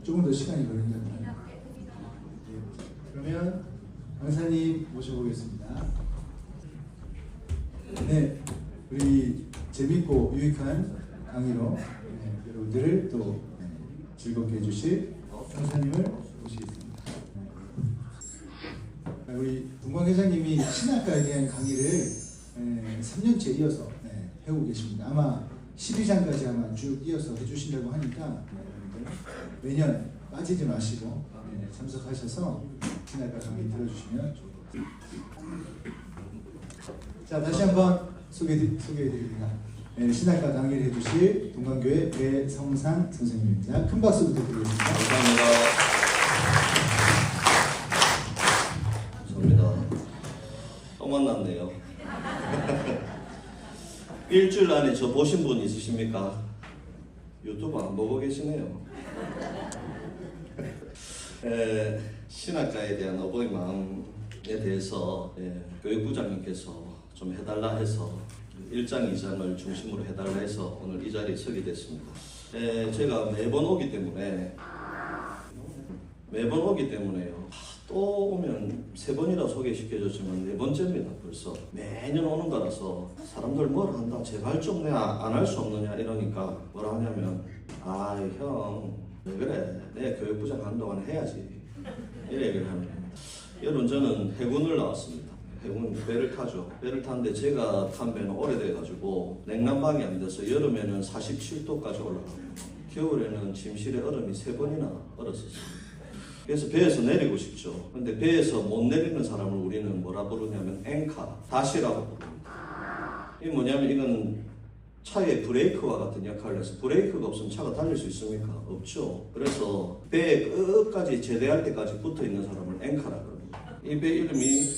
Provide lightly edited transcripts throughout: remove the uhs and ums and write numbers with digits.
조금 더 시간이 걸린다고 합니다. 그러면 강사님 모셔보겠습니다. 네, 우리 재밌고 유익한 강의로 여러분들을 또 즐겁게 해주실 강사님을 모시겠습니다. 우리 동광 회장님이 신학과에 대한 강의를 3년째 이어서 해오고 계십니다. 아마 12장까지 아마 쭉 이어서 해주신다고 하니까 매년 빠지지 마시고 참석하셔서 신학과 강의 들어주시면 좋을 것 같습니다. 자, 다시 한번 소개해드립니다. 신학과 강의를 해주실 동광교회 배성상 선생님입니다. 큰 박수 부탁드리겠습니다. 감사합니다. 또 만났네요. 일주일 안에 저 보신 분 있으십니까? 유튜브 안 보고 계시네요. 신학자에 대한 어버이 마음에 대해서 교육부장님께서 좀 해달라 해서 1장 2장을 중심으로 해달라 해서 오늘 이 자리에 서게 됐습니다. 제가 매번 오기 때문에요. 또 오면 3번이나 소개시켜줬지만 4번째입니다. 벌써 매년 오는 거라서 사람들 뭘 한다 제발 좀 내가 안 할 수 없느냐 이러니까 뭐라 하냐면 형 왜 그래 내 교육부장 한동안 해야지 이런 얘기를 하는 겁니다. 여러분 저는 해군을 나왔습니다. 해군 배를 타죠. 배를 타는데 제가 탄 배는 오래돼가지고 냉난방이 안 돼서 여름에는 47도까지 올라가고 겨울에는 침실에 얼음이 3번이나 얼었었어요. 그래서 배에서 내리고 싶죠. 근데 배에서 못 내리는 사람을 우리는 뭐라 부르냐면 앵카, 다시라고 부릅니다. 이게 뭐냐면 이건 차의 브레이크와 같은 역할을 해서 브레이크가 없으면 차가 달릴 수 있습니까? 없죠. 그래서 배 끝까지 제대할 때까지 붙어 있는 사람을 앵카라고 합니다. 이 배 이름이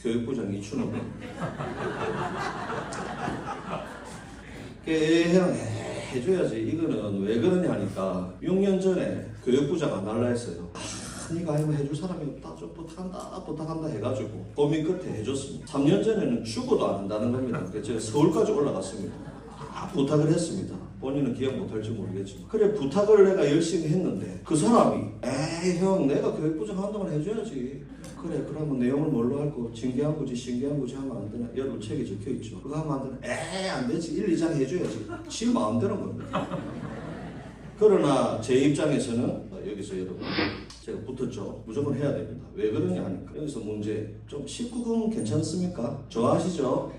교육부장 이춘호입니다. 형 해줘야지. 이거는 왜 그러냐 하니까 6년 전에 교육부장 안 할라 했어요. 네가 아니면 해줄 사람이 없다. 좀 부탁한다 해가지고 고민 끝에 해줬습니다. 3년 전에는 죽어도 안 한다는 겁니다. 그래서 제가 서울까지 올라갔습니다. 부탁을 했습니다. 본인은 기억 못할지 모르겠지만 그래 부탁을 내가 열심히 했는데 그 사람이 에이 형 내가 교육부장 한동안 해줘야지. 그래 그러면 내용을 뭘로 할거 징계한 거지 신계한 거지 하면 안 되나? 여러분 책에 적혀있죠. 그거 하면 안 되나? 에이 안 되지. 1, 2장 해줘야지. 지 마음대로 겁니다. 그러나 제 입장에서는 여기서 여러분 제가 붙었죠. 무조건 해야 됩니다. 왜 그러냐 하니까 여기서 문제 좀 19금 괜찮습니까? 좋아하시죠?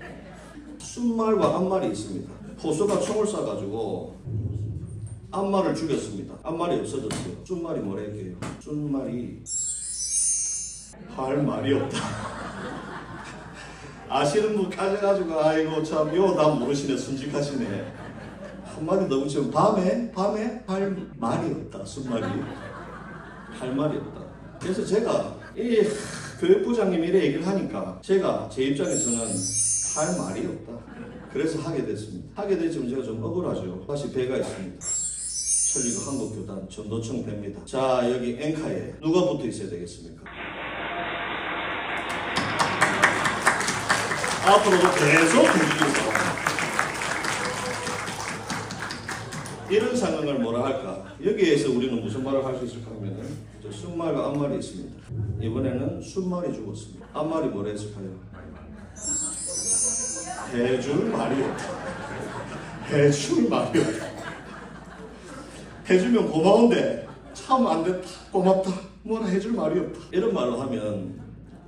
순말과 앞말이 있습니다. 포수가 총을 쏴가지고 앞말을 죽였습니다. 앞말이 없어졌어요. 순말이 뭐라 할게요? 순말이 할 말이 없다. 아시는 분 가져가지고 아이고 참 요 다 모르시네. 순직하시네. 한마디 너무 지금 밤에 할 말이 없다. 순말이 할 말이 없다. 그래서 제가 이 교육부장님이 이래 얘기를 하니까 제가 제 입장에서는 할 말이 없다. 그래서 하게 됐습니다. 하게 됐지만 제가 좀 억울하죠. 다시 배가 있습니다. 천리교 한국교단 전도청 배입니다. 자 여기 앵카에 누가 붙어 있어야 되겠습니까? 앞으로도 계속 움직이고 이런 상황을 뭐라 할까? 여기에서 우리는 무슨 말을 할 수 있을까 하면은 순말과 앞말이 있습니다. 이번에는 순말이 죽었습니다. 앞말이 뭐라 했을까요? 해줄 말이 없다. 해줄 말이 없다. 해주면 고마운데 참 안 됐다. 고맙다. 뭐라 해줄 말이 없다. 이런 말을 하면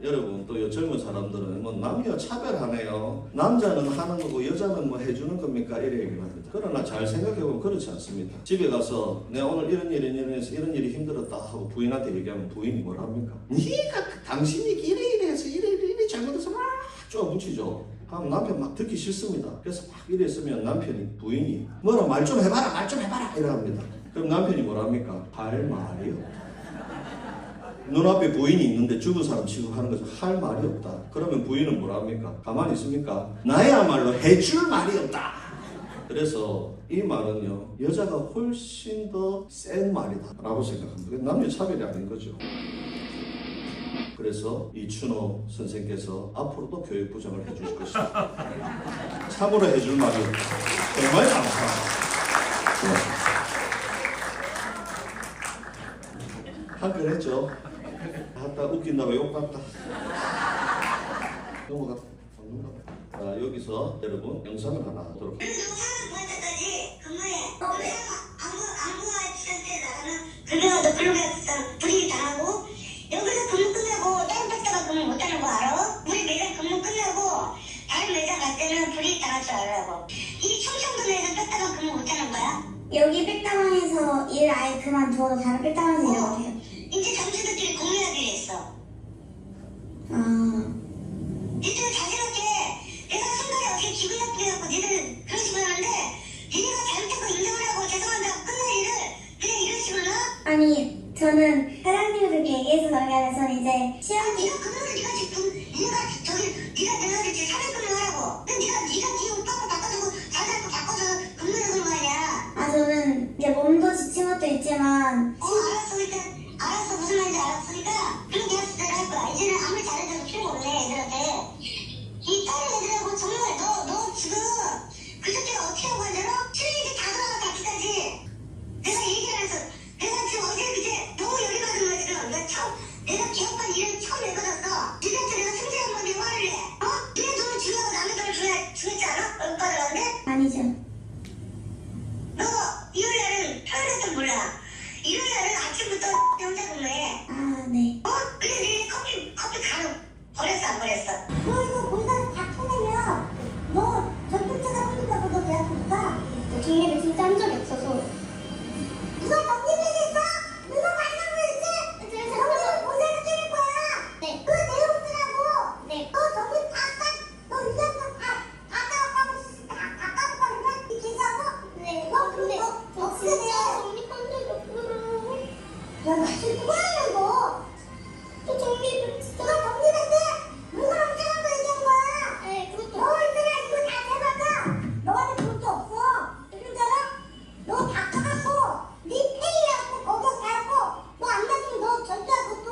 여러분 또 젊은 사람들은 뭐 남녀 차별하네요. 남자는 하는 거고 여자는 뭐 해주는 겁니까? 이래 얘기를 합니다. 그러나 잘 생각해보면 그렇지 않습니다. 집에 가서 내가 오늘 이런 일이 해서 이런 일이 힘들었다 하고 부인한테 얘기하면 부인이 뭐라 합니까? 네가 당신이 이래 해서 이래 잘못해서 막 쪼아붙이죠. 하면 남편 막 듣기 싫습니다. 그래서 막 이랬으면 남편이 부인이 뭐라 말 좀 해봐라 이래 합니다. 그럼 남편이 뭐라 합니까? 할 말이 없다. 눈앞에 부인이 있는데 죽은 사람 취급하는 거죠. 할 말이 없다. 그러면 부인은 뭐라 합니까? 가만히 있습니까? 나야말로 해줄 말이 없다. 그래서 이 말은요 여자가 훨씬 더 센 말이다 라고 생각합니다. 남녀 차별이 아닌 거죠. 그래서 이춘호 선생께서 앞으로도 교육부장을 해주실 것입니다. 참으로 해줄 말이 없다. 정말 감사합니다. 한건 했죠. 아따 웃긴다고 욕봤다. 넘어가. 자, 여기서 여러분 영상을 하나 하도록 하겠습니다. 그래도 근로계약서 불이익 당하고 여기서 근무 끝나고 다른 백다가 근무 못하는 거 알아? 우리 매장 근무 끝나고 다른 매장 갈 때는 불이익 당할 줄 알라고. 이 충청도 매장 백다가 근무 못하는 거야? 여기 백다방에서 일 아예 그만두어도 다른 백다방에서 일을 못해요. 이제 점주들끼리 공유하기로 했어. 니들 자신있게 내가 순간에 어떻게 기분 나쁘게 해갖고 니들 그런 식으로 하는데 니네가 잘못한 거 인정을 하고 죄송한다고 끝날 일을 그냥 이런 식으로 놔? 아니 저는 사장님들께 얘기해서 그런 게 아니라 저는 이제 시험기 네가 그러면 네가 지금 네가 저기 네가 내가 이제 사회금융 하라고. 근데 네가 네 오빠가 바꿔주고 자기한테 바꿔서 금융을 그런 거 아니야. 저는 이제 몸도 지친 것도 있지만 알았어. 그러니까 알았어. 무슨 말인지 알았으니까 그렇게 학습대로 할 거야. 이제는 아무리 잘해줘도 필요가 없네 애들한테. 이 다른 애들하고 정말 너 지금 그 새끼가 어떻게 하고 앉아라? 트레이닝 다 들어가 같이까지. 내가 얘기를 해서 내가 지금 어제 그제 너무 열이 받은 거야 지금. 내가 기업관 일을 처음 해거졌어. 니한테 내가 승질 한번 내 화를 내. 니네 돈을 주려고 남의 돈을 주겠지 않아? 오빠들한테? 아니죠. 너 일요일날은 토요일에도 몰라. 일요일날은 아침부터 혼자 근무해. 아 네. 근데 니네 커피 가루 버렸어 안 버렸어? 너 이거 거기다 다 터내면 너 전투차가 풀린다고 너 대학교 가? 정리를 진짜 한 적이 없어서 누가 정리되겠어? 누가 말라고 했지? 정리를 고생을 때릴 거야. 네. 그 내용 쓰라고. 네. 너 정리 너 이제부터 다 까먹으면 이 기사하고? 네. 너 근데 어떻게 돼? 정리한 적이 없어요. 야, 너 지금 뭐야 이거? 저 정리를 진짜 누가 정리됐대? 누가 엉뚱한 거 얘기한 거야? 네 그것도 너 있잖아 이거 다 해봤다. 너한테 볼 게 없어. 진짜로? 너 다 까갖고 네 페이하고 거기서 가갖고 너 안 놔두면 너 절도할 것도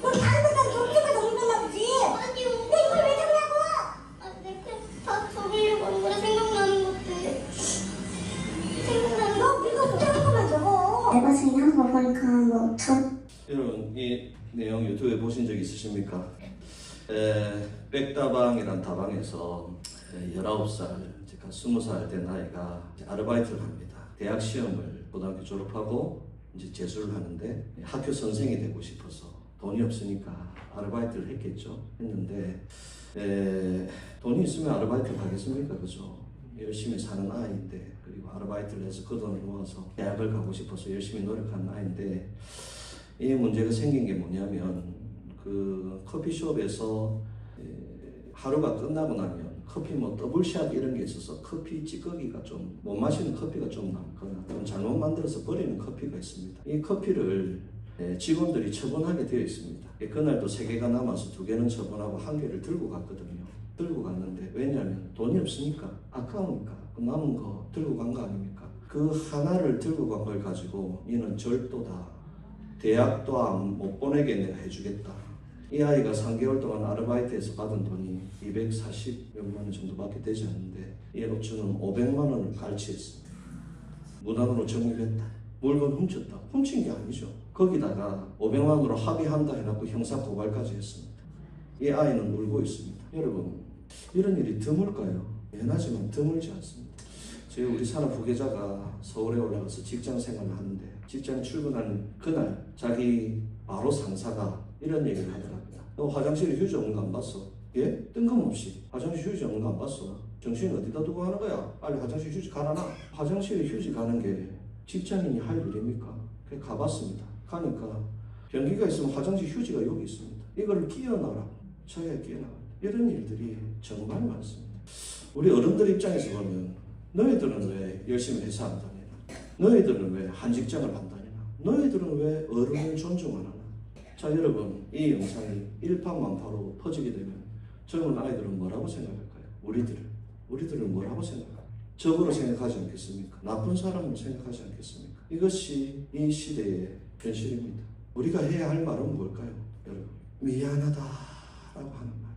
너 다른 데다 정리가 정리했나 보지. 아니요. 근데 이걸 왜 정리하고? 네, 그냥 다 적으려고 하는 거라 생각나는 것들 생각나는 너 이거 못하는 것만 적어. 알바생이 하는 거 보니까 뭐전 여러분 이 내용 유튜브에 보신 적 있으십니까? 백다방이란 다방에서 19살, 제가 20살 된 아이가 아르바이트를 합니다. 대학 시험을 고등학교 졸업하고 이제 재수를 하는데 학교 선생이 되고 싶어서 돈이 없으니까 아르바이트를 했겠죠. 했는데 돈이 있으면 아르바이트를 하겠습니까? 그죠? 열심히 사는 아이인데 그리고 아르바이트를 해서 그 돈을 모아서 대학을 가고 싶어서 열심히 노력하는 아이인데 이 문제가 생긴 게 뭐냐면 그 커피숍에서 하루가 끝나고 나면 커피 뭐 더블샷 이런 게 있어서 커피 찌꺼기가 좀 못 마시는 커피가 좀 남거나 좀 잘못 만들어서 버리는 커피가 있습니다. 이 커피를 직원들이 처분하게 되어 있습니다. 그날도 3개가 남아서 2개는 처분하고 1개를 들고 갔거든요. 들고 갔는데 왜냐하면 돈이 없으니까 아까우니까 그 남은 거 들고 간 거 아닙니까? 그 하나를 들고 간 걸 가지고 이는 절도다. 대학도 못 보내게 내가 해주겠다. 이 아이가 3개월 동안 아르바이트에서 받은 돈이 240몇만 원 정도밖에 되지 않는데 이 업주는 500만 원을 갈취했습니다. 무단으로 정립했다. 물건 훔쳤다. 훔친 게 아니죠. 거기다가 500만 원으로 합의한다 해놓고 형사 고발까지 했습니다. 이 아이는 울고 있습니다. 여러분 이런 일이 드물까요? 미안하지만 드물지 않습니다. 저희 우리 산업 후계자가 서울에 올라가서 직장 생활을 하는데 직장 출근하는 그날 자기 바로 상사가 이런 얘기를 하더랍니다. 너 화장실에 휴지 없는 거 안 봤어? 예? 뜬금없이 화장실 휴지 없는 거 안 봤어? 정신 어디다 두고 하는 거야? 빨리 화장실 휴지 갈아놔. 화장실에 휴지 가는 게 직장인이 할 일입니까? 그래 가봤습니다. 가니까 변기가 있으면 화장실 휴지가 여기 있습니다. 이거를 끼워놔라. 저야 끼워놔. 이런 일들이 정말 많습니다. 우리 어른들 입장에서 보면 너희들은 왜 열심히 회사 안 다니나? 너희들은 왜 한 직장을 안 다니나? 너희들은 왜 어른을 존중 안 하나? 자 여러분 이 영상이 일파만파로 퍼지게 되면 젊은 아이들은 뭐라고 생각할까요? 우리들은 뭐라고 생각할까요? 적으로 생각하지 않겠습니까? 나쁜 사람으로 생각하지 않겠습니까? 이것이 이 시대의 현실입니다. 우리가 해야 할 말은 뭘까요? 여러분 미안하다라고 하는 말.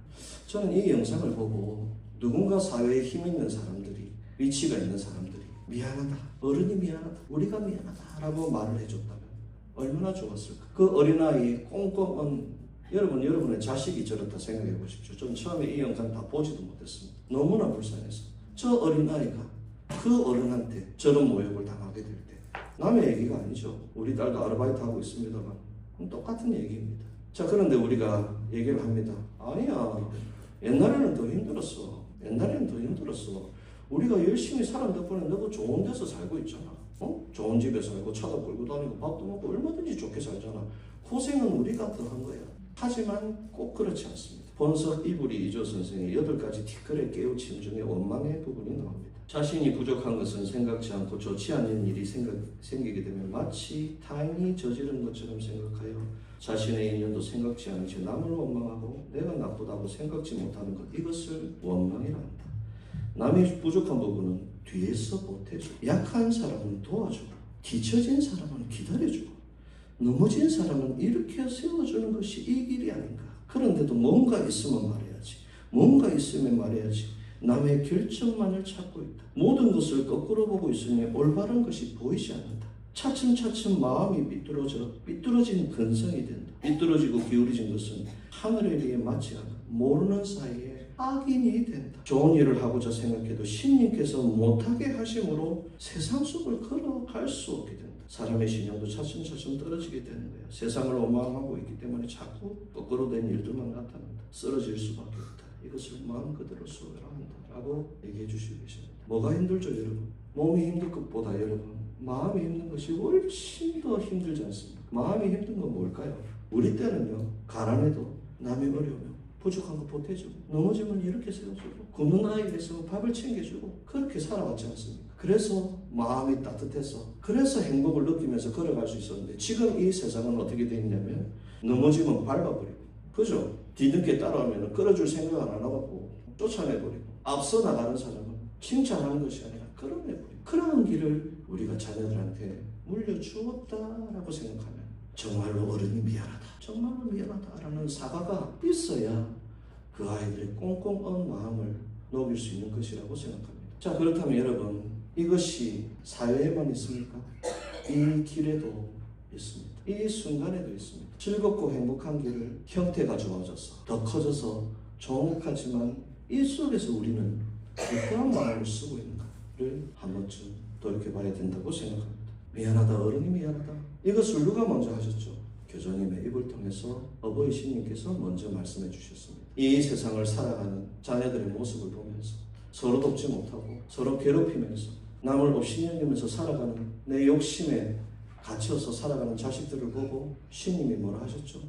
저는 이 영상을 보고 누군가 사회에 힘 있는 사람들이 위치가 있는 사람들이 미안하다, 어른이 미안하다, 우리가 미안하다라고 말을 해줬다면 얼마나 좋았을까. 그 어린아이 꼼꼼한 여러분의 자식이 저렇다 생각해 보십시오. 전 처음에 이 영상 다 보지도 못했습니다. 너무나 불쌍해서. 저 어린아이가 그 어른한테 저런 모욕을 당하게 될 때 남의 얘기가 아니죠. 우리 딸도 아르바이트 하고 있습니다만 똑같은 얘기입니다. 자, 그런데 우리가 얘기를 합니다. 아니야, 옛날에는 더 힘들었어. 옛날에는 더 힘들었어. 우리가 열심히 살은 덕분에 너도 좋은 데서 살고 있잖아. 좋은 집에 살고 차도 끌고 다니고 밥도 먹고 얼마든지 좋게 살잖아. 고생은 우리가 더 한 거야. 하지만 꼭 그렇지 않습니다. 본석 이불이 이조 선생의 8가지 티끌에 깨우침 중에 원망의 부분이 나옵니다. 자신이 부족한 것은 생각지 않고 좋지 않은 일이 생기게 되면 마치 타인이 저지른 것처럼 생각하여 자신의 인연도 생각지 않은 채 남을 원망하고 내가 나쁘다고 생각지 못하는 것, 이것을 원망이라 한다. 남의 부족한 부분은 뒤에서 보태주고, 약한 사람은 도와주고, 뒤처진 사람은 기다려주고, 넘어진 사람은 일으켜 세워주는 것이 이 길이 아닌가. 그런데도 뭔가 있으면 말해야지. 뭔가 있으면 말해야지. 남의 결점만을 찾고 있다. 모든 것을 거꾸로 보고 있으니 올바른 것이 보이지 않는다. 차츰차츰 마음이 삐뚤어진 근성이 된다. 삐뚤어지고 기울어진 것은 하늘에 비해 맞지 않아 모르는 사이에 악인이 된다. 좋은 일을 하고자 생각해도 신님께서 못하게 하심으로 세상 속을 걸어갈 수 없게 된다. 사람의 신앙도 차츰차츰 떨어지게 되는 거예요. 세상을 원망하고 있기 때문에 자꾸 거꾸로 된 일들만 나타난다. 쓰러질 수밖에 없다. 이것을 마음 그대로 수용해라 한다 라고 얘기해 주시고 계십니다. 뭐가 힘들죠 여러분? 몸이 힘들 것보다 여러분 마음이 힘든 것이 훨씬 더 힘들지 않습니까? 마음이 힘든 건 뭘까요? 우리 때는요, 가난해도 남이 어려우면 부족한 거 보태주고, 넘어지면 이렇게 세워주고, 굶는 아이가 있으면 밥을 챙겨주고, 그렇게 살아왔지 않습니까? 그래서 마음이 따뜻해서, 그래서 행복을 느끼면서 걸어갈 수 있었는데, 지금 이 세상은 어떻게 되어 있냐면 넘어지면 밟아버리고, 그죠? 뒤늦게 따라오면 끌어줄 생각을 안 하고 쫓아내버리고, 앞서 나가는 사람은 칭찬하는 것이 아니라 끌어내버리고, 그러한 길을 우리가 자녀들한테 물려주었다라고 생각하면 정말로 어른이 미안하다, 정말로 미안하다라는 사과가 있어야 그 아이들의 꽁꽁 마음을 녹일 수 있는 것이라고 생각합니다. 자, 그렇다면 여러분, 이것이 사회에만 있습니까? 이 길에도 있습니다. 이 순간에도 있습니다. 즐겁고 행복한 길을 형태가 좋아져서 더 커져서 정확하지만 이 속에서 우리는 어떠한 마음을 쓰고 있는가를 한 번쯤 돌이켜봐야 된다고 생각합니다. 미안하다, 어른이 미안하다. 이것을 누가 먼저 하셨죠? 교주님의 입을 통해서 어버이 신님께서 먼저 말씀해 주셨습니다. 이 세상을 살아가는 자녀들의 모습을 보면서 서로 돕지 못하고 서로 괴롭히면서 남을 없이 여기면서 살아가는 내 욕심에 갇혀서 살아가는 자식들을 보고 신님이 뭐라 하셨죠?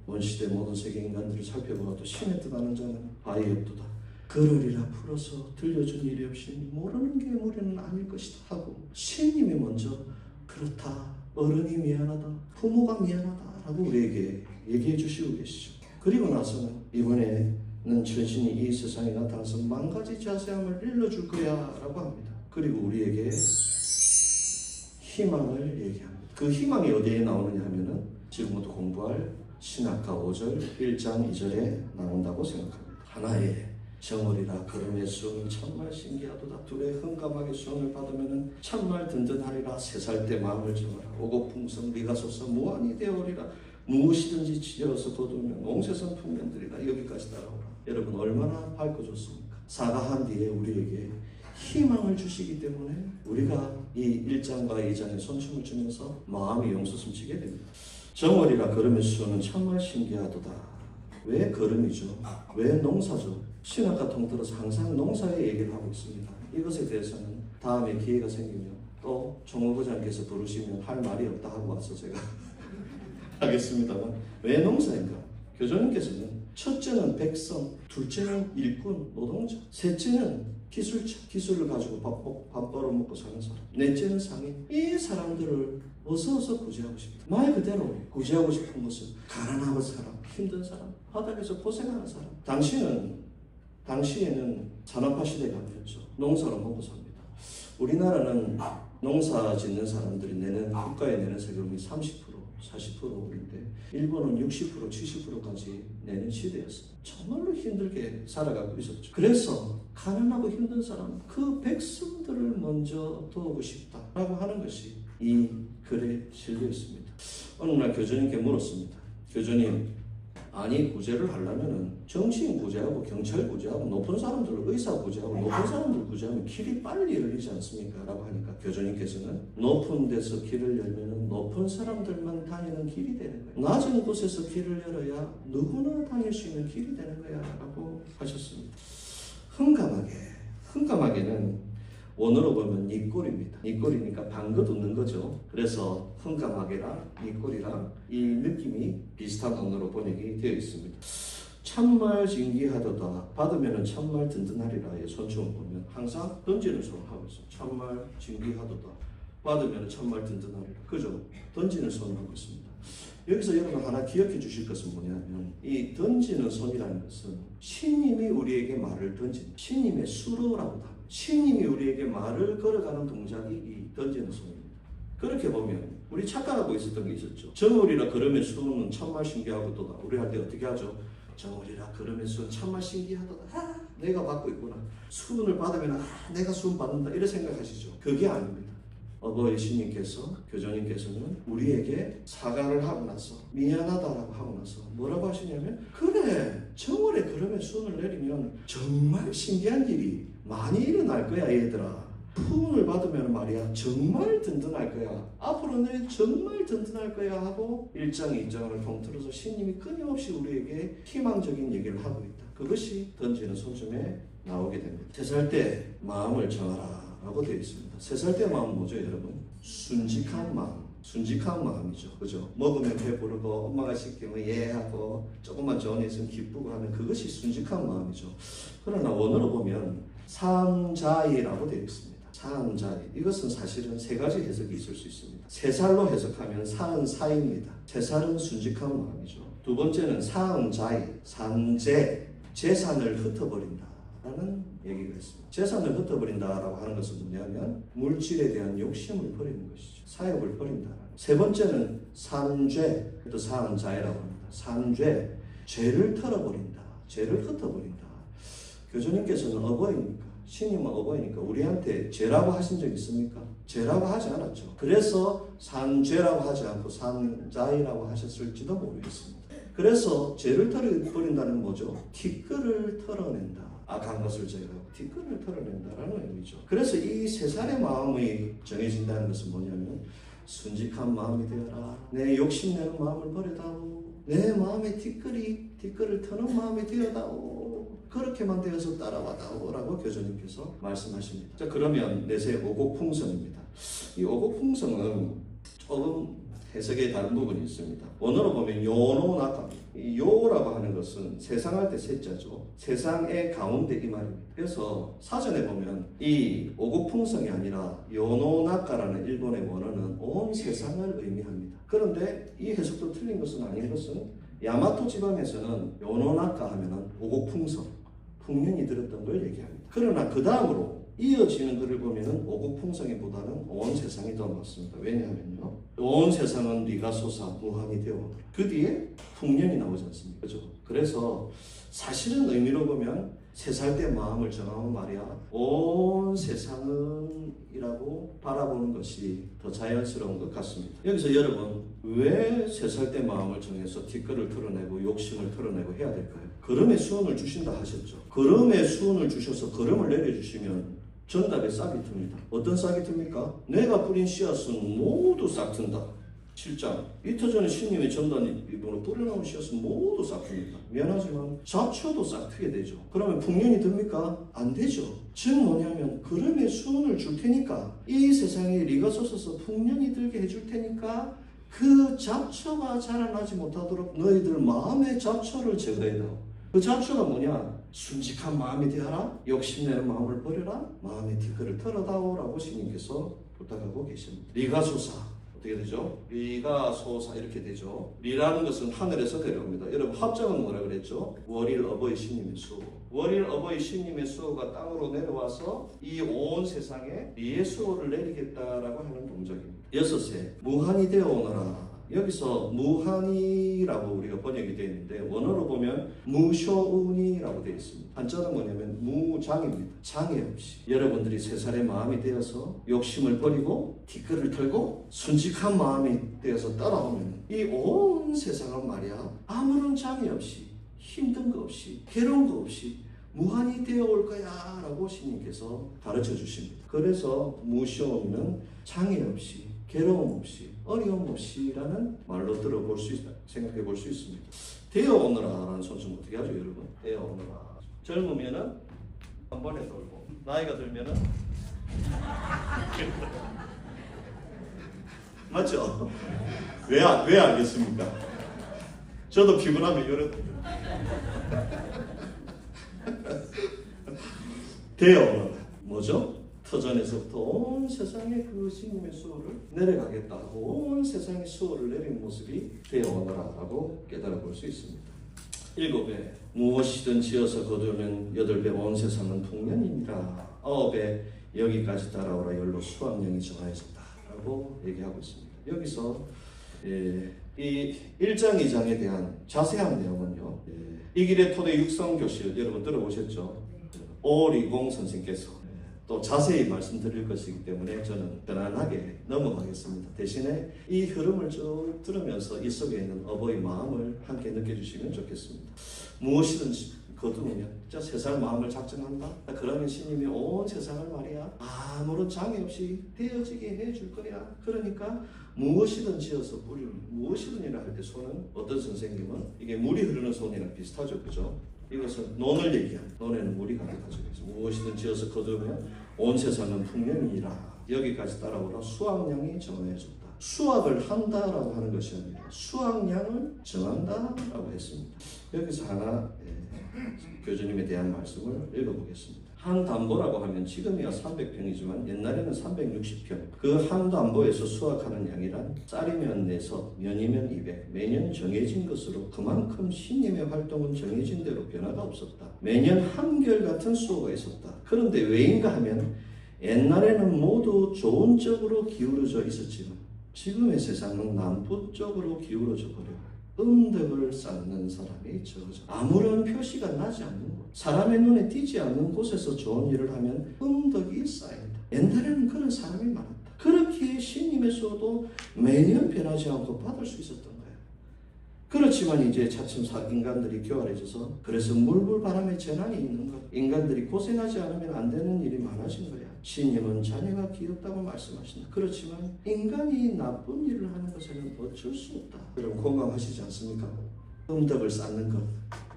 원시대 모든 세계 인간들을 살펴보아도 신의 뜻 아는 자는 바위 없도다. 그러리라 풀어서 들려준 일이 없이 모르는 게 무리는 아닐 것이다 하고 신님이 먼저 그렇다, 어른이 미안하다, 부모가 미안하다 라고 우리에게 얘기해 주시고 계시죠. 그리고 나서는 이번에는 천신이 이 세상에 나타나서 만가지 자세함을 일러줄 거야 라고 합니다. 그리고 우리에게 희망을 얘기합니다. 그 희망이 어디에 나오느냐 하면은 지금부터 공부할 신학과 5절 1장 2절에 나온다고 생각합니다. 하나의 정월이라 걸음의 수은 참말 신기하도다. 둘의 흥감하게 수원을 받으면 참말 든든하리라. 3살 때 마음을 정하라. 오고풍성 네가 솟아 무한히 되어오리라. 무엇이든지 지어서 거두면 옹세선 풍년들이라. 여기까지 따라오라. 여러분 얼마나 밝고 좋습니까? 사과한 뒤에 우리에게 희망을 주시기 때문에 우리가 이 1장과 2장에 손춤을 추면서 마음이 용솟음치게 됩니다. 정월이라 걸음의 수는 참말 신기하도다. 왜 걸음이죠? 왜 농사죠? 신학과 통틀어서 항상 농사의 얘기를 하고 있습니다. 이것에 대해서는 다음에 기회가 생기면 또 총무부장께서 부르시면 할 말이 없다 하고 와서 제가 하겠습니다만, 왜 농사인가? 교주님께서는 첫째는 백성, 둘째는 일꾼, 노동자, 셋째는 기술자, 기술을 가지고 밥 벌어먹고 사는 사람, 넷째는 상인. 이 사람들을 어서 구제하고 싶다. 말 그대로 구제하고 싶은 것은 가난한 사람, 힘든 사람, 바닥에서 고생하는 사람. 당시에는 산업화 시대가 아니었죠. 농사로 먹고 삽니다. 우리나라는 농사 짓는 사람들이 국가에 내는 세금이 30%, 40%인데 일본은 60%, 70%까지 내는 시대였습니다. 정말로 힘들게 살아가고 있었죠. 그래서 가난하고 힘든 사람, 그 백성들을 먼저 도우고 싶다라고 하는 것이 이 글에 실려 있습니다. 어느 날 교주님께 물었습니다. 교주님, 아니 구제를 하려면은 정치인 구제하고 경찰 구제하고 높은 사람들 의사 구제하고 높은 사람들 구제하면 길이 빨리 열리지 않습니까? 라고 하니까 교주님께서는 높은 데서 길을 열면은 높은 사람들만 다니는 길이 되는 거예요. 낮은 곳에서 길을 열어야 누구나 다닐 수 있는 길이 되는 거야 라고 하셨습니다. 흥감하게는 원어로 보면 니꼴입니다. 니꼴이니까 방긋 웃는 거죠. 그래서 흥감하게랑 니꼴이랑 이 느낌이 비슷한 언어로 번역이 되어 있습니다. 참말 징기하도다 받으면 참말 든든하리라의 손춤을 보면 항상 던지는 손을 하고 있어요. 참말 징기하도다 받으면 참말 든든하리라. 그죠? 던지는 손을 하고 있습니다. 여기서 여러분 하나 기억해 주실 것은 뭐냐면 이 던지는 손이라는 것은 신님이 우리에게 말을 던진 신님의 수로라고 합니다. 신님이 우리에게 말을 걸어가는 동작이 이 던지는 손입니다. 그렇게 보면 우리 착각하고 있었던 게 있었죠. 정월이라 걸음의 수는 참말 신기하도다. 우리 할 때 어떻게 하죠? 정월이라 걸음의 수는 참말 신기하도다. 아, 내가 받고 있구나. 수분을 받으면 내가 수분 받는다. 이렇게 생각하시죠. 그게 아닙니다. 어버이 신님께서 교주님께서는 우리에게 사과를 하고 나서 미안하다라고 하고 나서 뭐라고 하시냐면 그래 정월에 걸음의 수분을 내리면 정말 신기한 일이 많이 일어날 거야 얘들아. 부흥을 받으면 말이야 정말 든든할 거야. 앞으로 내 정말 든든할 거야 하고 1장 2장을 통틀어서 신님이 끊임없이 우리에게 희망적인 얘기를 하고 있다. 그것이 던지는 손쯤에 나오게 됩니다. 3살 때 마음을 정하라 라고 되어 있습니다. 3살 때 마음은 뭐죠 여러분? 순직한 마음. 순직한 마음이죠. 그죠? 먹으면 배부르고 엄마가 시키면 예하고 조금만 좋은 일 있으면 기쁘고 하는 그것이 순직한 마음이죠. 그러나 원어로 보면 사음자이라고 되어 있습니다. 사음자이. 이것은 사실은 3가지 해석이 있을 수 있습니다. 3살로 해석하면 사은사입니다. 3살은 순직한 마음이죠. 두 번째는 사음자이, 산재, 재산을 흩어버린다 라는 얘기가 있습니다. 재산을 흩어버린다라고 하는 것은 뭐냐면 물질에 대한 욕심을 버리는 것이죠. 사욕을 버린다. 세 번째는 산죄, 또 사은자이라고 합니다. 산죄, 죄를 털어버린다. 죄를 흩어버린다. 교주님께서는 어버이니까, 신님은 어버이니까 우리한테 죄라고 하신 적 있습니까? 죄라고 하지 않았죠. 그래서 산죄라고 하지 않고 산자이라고 하셨을지도 모르겠습니다. 그래서 죄를 털어버린다는 뭐죠? 티끌을 털어낸다. 악한 것을 제거하고 티끌을 털어낸다라는 의미죠. 그래서 이 3살의 마음이 정해진다는 것은 뭐냐면 순직한 마음이 되어라. 내 욕심내는 마음을 버려다오. 내 마음에 티끌을 터는 마음이 되어다오. 그렇게만 되어서 따라와다오 라고 교주님께서 말씀하십니다. 자, 그러면 내세 오곡풍성입니다. 이 오곡풍성은 조금 해석의 다른 부분이 있습니다. 원어로 보면 요노나카입니다. 이 요라고 하는 것은 세상할 때 세자죠. 세상의 가운데 이 말입니다. 그래서 사전에 보면 이 오곡풍성이 아니라 요노나카라는 일본의 원어는 온 세상을 의미합니다. 그런데 이 해석도 틀린 것은 아닌 것은 야마토 지방에서는 요노나카 하면은 오곡풍성, 풍년이 들었던 걸 얘기합니다. 그러나 그 다음으로 이어지는 글을 보면은 오곡풍성이보다는 온 세상이 더 맞습니다. 왜냐하면요, 온 세상은 네가 솟아 무한이 되어 그 뒤에 풍년이 나오지 않습니까? 그죠? 그래서 사실은 의미로 보면 3살 때 마음을 정하면 말이야 온 세상은 이라고 바라보는 것이 더 자연스러운 것 같습니다. 여기서 여러분 왜 3살 때 마음을 정해서 티끌을 털어내고 욕심을 털어내고 해야 될까요? 걸음의 수원을 주신다 하셨죠. 걸음의 수원을 주셔서 걸음을 내려주시면 정답의 싹이 틉니다. 어떤 싹이 틉니까? 내가 뿌린 씨앗은 모두 싹 튼다. 7장. 이틀 전에 신님의 전단으로 뿌려놓은 씨앗은 모두 싹 틉니다. 미안하지만 잡초도 싹 트게 되죠. 그러면 풍년이 듭니까? 안 되죠. 즉 뭐냐면 걸음의 수원을 줄 테니까 이 세상에 네가 솟아서 풍년이 들게 해줄 테니까 그 잡초가 자라나지 못하도록 너희들 마음의 잡초를 제거해다오. 그 잡초가 뭐냐? 순직한 마음이 되어라. 욕심내는 마음을 버려라. 마음의 티끌을 털어다오라고 신님께서 부탁하고 계십니다. 리가 솟아. 어떻게 되죠? 리가 솟아 이렇게 되죠. 리라는 것은 하늘에서 내려옵니다. 여러분 합장은 뭐라 그랬죠? 월일 어버이 신님의 수호. 월일 어버이 신님의 수호가 땅으로 내려와서 이 온 세상에 리의 수호를 내리겠다라고 하는 동작입니다. 6세 무한이 되어 오너라. 여기서 무한이라고 우리가 번역이 되어 있는데 원어로 보면 무쇼운이라고 되어 있습니다. 한자는 뭐냐면 무장입니다. 장애 없이 여러분들이 세 살의 마음이 되어서 욕심을 버리고 티끌을 털고 순직한 마음이 되어서 따라오면 이 온 세상은 말이야 아무런 장애 없이 힘든 거 없이 괴로운 거 없이 무한히 되어 올 거야 라고 신님께서 가르쳐 주십니다. 그래서 무쇼운은 장애 없이 괴로움 없이 어려움 없이라는 말로 들어볼 수 있다, 생각해 볼 수 있습니다. 되어오너라라는 손좀 어떻게 하죠, 여러분? 되어오너라. 젊으면은 한 번에 돌고 나이가 들면은 맞죠? 왜 알겠습니까? 저도 피곤하면 이러거든요. 되어오너라. 뭐죠? 터전에서부터 온 세상의 그 신님의 수호를 내려가겠다고 온 세상의 수호를 내리는 모습이 되어오너라라고 깨달아 볼 수 있습니다. 7배 무엇이든 지어서 거두면 8배 온 세상은 풍년이니라. 9배 여기까지 따라오라 열로 수학령이 정하여졌다라고 얘기하고 있습니다. 여기서 이 1장 2장에 대한 자세한 내용은요. 이 길의 토대 육성교실 여러분 들어보셨죠? 오리공 선생께서 또 자세히 말씀드릴 것이기 때문에 저는 편안하게 넘어가겠습니다. 대신에 이 흐름을 쭉 들으면서 이 속에 있는 어버이 마음을 함께 느껴주시면 좋겠습니다. 무엇이든지 거두면 저 세상 마음을 작정한다. 그러면 신님이 온 세상을 말이야 아무런 장애 없이 되어지게 해줄 거야. 그러니까 무엇이든 지어서 뿌리면 무엇이든이라 할 때 손은 어떤 선생님은 이게 물이 흐르는 손이랑 비슷하죠, 그죠? 이것은 논을 얘기하는 논에는 물이 가득하죠. 무엇이든 지어서 거두면 온 세상은 풍년이라. 여기까지 따라오라 수확량이 정해졌다. 수확을 한다라고 하는 것이 아니라 수확량을 정한다라고 했습니다. 여기서 하나 교주님에 대한 말씀을 읽어보겠습니다. 한 담보라고 하면 지금이야 300평이지만 옛날에는 360평. 그 한 담보에서 수확하는 양이란 쌀이면 4섭, 면이면 200. 매년 정해진 것으로 그만큼 신님의 활동은 정해진 대로 변화가 없었다. 매년 한결같은 수호가 있었다. 그런데 왜인가 하면 옛날에는 모두 좋은 쪽으로 기울어져 있었지만 지금의 세상은 나쁜 쪽으로 기울어져 버려 음덕을 쌓는 사람이 적어져. 아무런 표시가 나지 않는 곳, 사람의 눈에 띄지 않는 곳에서 좋은 일을 하면 음덕이 쌓인다. 옛날에는 그런 사람이 많았다. 그렇게 신님의 수호도 매년 변하지 않고 받을 수 있었던 거예요. 그렇지만 이제 차츰 인간들이 교활해져서 그래서 물불바람의 재난이 있는 것, 인간들이 고생하지 않으면 안 되는 일이 많아진 거야. 신님은 자녀가 귀엽다고 말씀하신다. 그렇지만 인간이 나쁜 일을 하는 것에는 어쩔 수 없다. 여러분 공감하시지 않습니까? 음덕을 쌓는 것,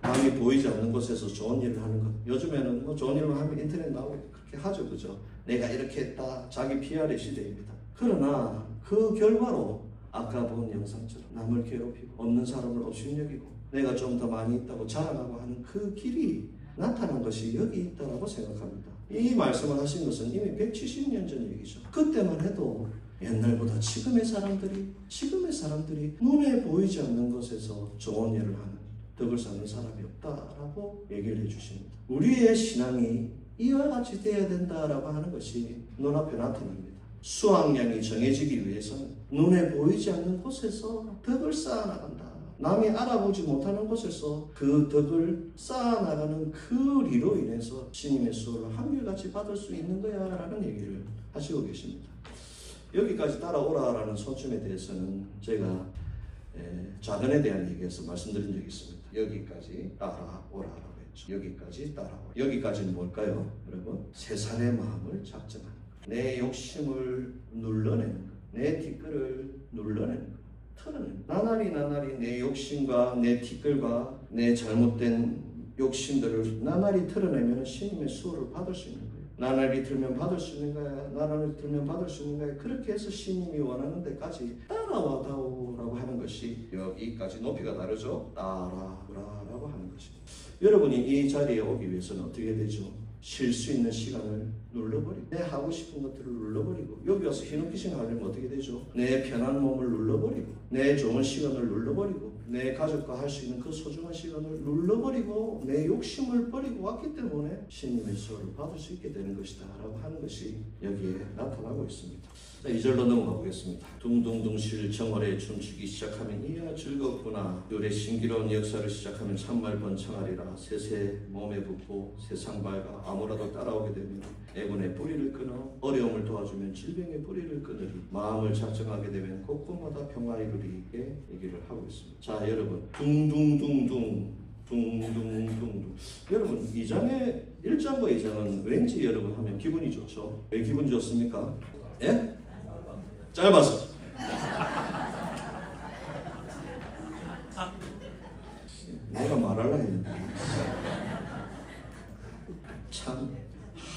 남이 보이지 않는 곳에서 좋은 일을 하는 것. 요즘에는 뭐 좋은 일만 하면 인터넷 나오고 그렇게 하죠, 그죠? 내가 이렇게 했다. 자기 PR의 시대입니다. 그러나 그 결과로 아까 본 영상처럼 남을 괴롭히고 없는 사람을 업신여기고 내가 좀 더 많이 있다고 자랑하고 하는 그 길이 나타난 것이 여기 있다고 생각합니다. 이 말씀을 하신 것은 이미 170년 전 얘기죠. 그때만 해도 옛날보다 지금의 사람들이 눈에 보이지 않는 것에서 좋은 일을 하는 덕을 쌓는 사람이 없다라고 얘기를 해주십니다. 우리의 신앙이 이와 같이 되어야 된다라고 하는 것이 눈앞에 나타납니다. 수확량이 정해지기 위해서는 눈에 보이지 않는 곳에서 덕을 쌓아나간다. 남이 알아보지 못하는 곳에서 그 덕을 쌓아나가는 그 리로 인해서 신님의 수호를 한결같이 받을 수 있는 거야 라는 얘기를 하시고 계십니다. 여기까지 따라오라라는 소춤에 대해서는 제가 자근에 대한 얘기에서 말씀드린 적이 있습니다. 여기까지 따라오라라고 했죠. 여기까지 따라오라. 여기까지는 뭘까요? 여러분, 세상의 마음을 작정하는 것, 내 욕심을 눌러내는 것, 내 티끌을 눌러내는 것, 나날이 내 욕심과 내 티끌과 내 잘못된 욕심들을 나날이 털어내면 신님의 수호를 받을 수 있는 거예요. 나날이 들면 받을 수 있는 거야. 나날이 들면 받을 수 있는 거야. 그렇게 해서 신님이 원하는 데까지 따라와다오라고 하는 것이 여기까지 높이가 다르죠. 따라오라라고 하는 것입니다. 여러분이 이 자리에 오기 위해서는 어떻게 되죠? 쉴 수 있는 시간을 눌러버리고 내 하고 싶은 것들을 눌러버리고 여기 와서 휘놓기싱 하려면 어떻게 되죠? 내 편한 몸을 눌러버리고 내 좋은 시간을 눌러버리고 내 가족과 할 수 있는 그 소중한 시간을 눌러버리고 내 욕심을 버리고 왔기 때문에 신님의 수호를 받을 수 있게 되는 것이다 라고 하는 것이 여기에 나타나고 있습니다. 자, 2절로 넘어가 보겠습니다. 둥둥둥 실 정월에 춤추기 시작하면 이야 즐겁구나. 요래 신기로운 역사를 시작하면 참말 번창하리라. 새새 몸에 붙고 세상 밝아 아무라도 따라오게 되면 애군의 뿌리를 끊어 어려움을 도와주면 질병의 뿌리를 끊으리. 마음을 작정하게 되면 곳곳마다 평화 이루리게 얘기를 하고 있습니다. 자, 여러분 둥둥둥둥 여러분 1장과 2장은 왠지 여러분 하면 기분이 좋죠. 왜 기분 좋습니까? 예? 짧아서. 내가 말하려 했는데 참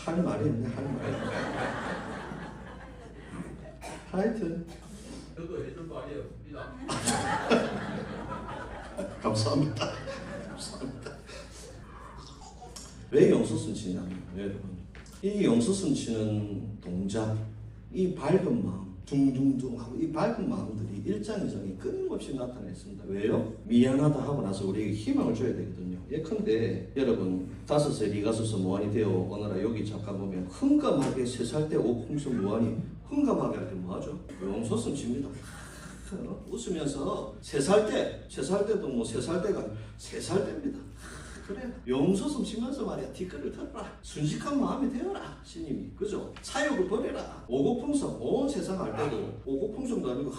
할 말이 없네. 할 말이. 하여튼 저도 해줄 말이 없습니다. 감사합니다. 감사합니다. 왜 영수순 치냐면 여러분 이 영수순 치는 동작, 이 밝은 마음, 둥둥둥 하고 이 밝은 마음들이 1장 2장에 끊임없이 나타나 있습니다. 왜요? 미안하다 하고 나서 우리에게 희망을 줘야 되거든요. 예컨대 여러분 5살 리가서서 무한이 되어 오너라 여기 잠깐 보면 흥감하게 3살 때 오콩수 무한이 흥감하게 할 때 뭐하죠? 용서슴 칩니다. 웃으면서 3살 때도 뭐 3살 때가 3살 때입니다. 그래 용서슴 치면서 말이야 뒷글을 털어라. 순식한 마음이 되어라. 신님이 그죠? 사욕을 버려라. 오고풍성 온 세상 할 때도 오고풍성도 아니고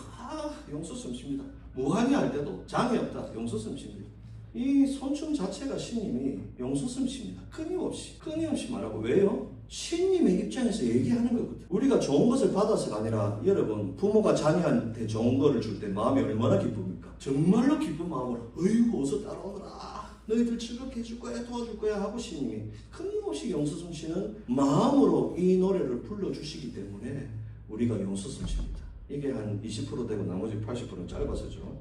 용서슴 칩니다. 무한히 할 때도 장이 없다. 용서슴 칩니다. 이 손춤 자체가 신님이 용서슴 칩니다. 끊임없이 말하고 왜요? 신님의 입장에서 얘기하는 거거든. 우리가 좋은 것을 받아서가 아니라 여러분 부모가 자녀한테 좋은 거를 줄 때 마음이 얼마나 기쁩니까? 정말로 기쁜 마음으로 어이구 어서 따라오너라. 너희들 즐겁게 해줄 거야 도와줄 거야 하고 신님이 끊임없이 용서슴 치는 마음으로 이 노래를 불러주시기 때문에 우리가 용서슴 칩니다. 이게 한 20% 되고 나머지 80%는 짧아서죠.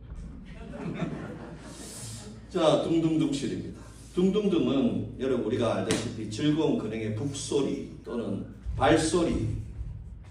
자, 둥둥둥실입니다. 둥둥둥은 여러분 우리가 알다시피 즐거운 근행의 북소리 또는 발소리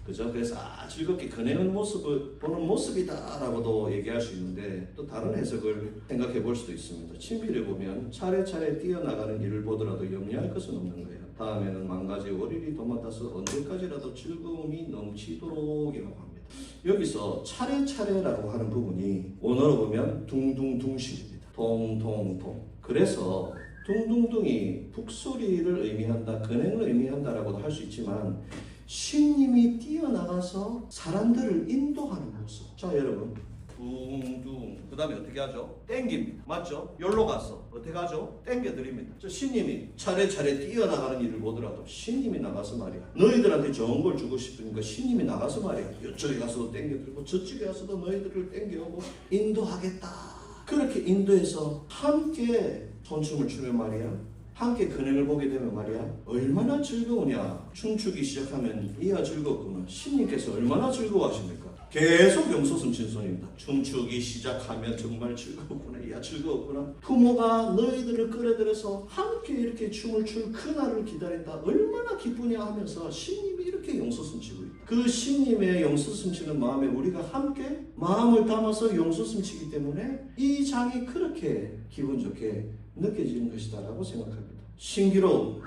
그죠? 그래서 즐겁게 근행하는 모습을 보는 모습이다라고도 얘기할 수 있는데 또 다른 해석을 생각해 볼 수도 있습니다. 친필에 보면 차례차례 뛰어나가는 일을 보더라도 염려할 것은 없는 거예요. 다음에는 만가지 월일이 도맡아서 언제까지라도 즐거움이 넘치도록이라고 합니다. 여기서 차례차례라고 하는 부분이 원어로 보면 둥둥둥실입니다. 동동동. 그래서 둥둥둥이 북소리를 의미한다, 근행을 의미한다라고도 할 수 있지만 신님이 뛰어나가서 사람들을 인도하는 모습. 자 여러분 둥둥 그 다음에 어떻게 하죠? 땡깁니다. 맞죠? 열로 가서 어떻게 하죠? 땡겨드립니다. 저 신님이 차례차례 뛰어나가는 일을 보더라도 신님이 나가서 말이야 너희들한테 좋은 걸 주고 싶으니까 신님이 나가서 말이야 이쪽에 가서도 땡겨드리고 저쪽에 가서도 너희들을 땡겨오고 인도하겠다. 그렇게 인도해서 함께 손춤을 추면 말이야 함께 근행을 보게 되면 말이야 얼마나 즐거우냐. 춤추기 시작하면 이야 즐겁구나. 신님께서 얼마나 즐거워하십니까? 계속 용서슴 친손입니다. 춤추기 시작하면 정말 즐겁구나. 이야 즐거웠구나. 부모가 너희들을 끌어들여서 함께 이렇게 춤을 출 그날을 기다린다. 얼마나 기쁘냐 하면서 신님이 이렇게 용서슴 치고 있다. 그 신님의 용서슴 치는 마음에 우리가 함께 마음을 담아서 용서슴 치기 때문에 이 장이 그렇게 기분 좋게 느껴지는 것이다 라고 생각합니다. 신기로운.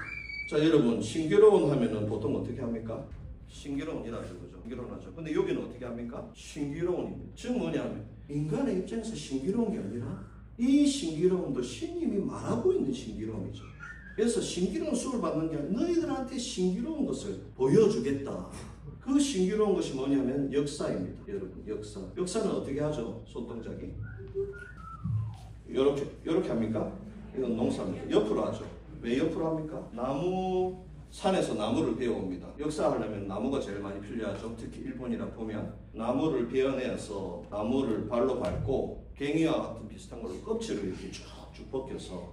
자 여러분 신기로운 하면은 보통 어떻게 합니까? 신기로운이라죠. 그죠? 신기로운하죠. 근데 여기는 어떻게 합니까? 신기로운입니다. 즉 뭐냐면 인간의 입장에서 신기로운 게 아니라 이 신기로움도 신님이 말하고 있는 신기로움이죠. 그래서 신기로운 수를 받는 게 아니라 너희들한테 신기로운 것을 보여주겠다. 그 신기로운 것이 뭐냐면 역사입니다. 여러분 역사. 역사는 어떻게 하죠? 손동작이 요렇게 합니까? 이건 농사입니다. 옆으로 하죠. 왜 옆으로 합니까? 나무 산에서 나무를 베어옵니다. 역사하려면 나무가 제일 많이 필요하죠. 특히 일본이라 보면 나무를 베어내서 나무를 발로 밟고 갱이와 같은 비슷한 걸로 껍질을 이렇게 쭉쭉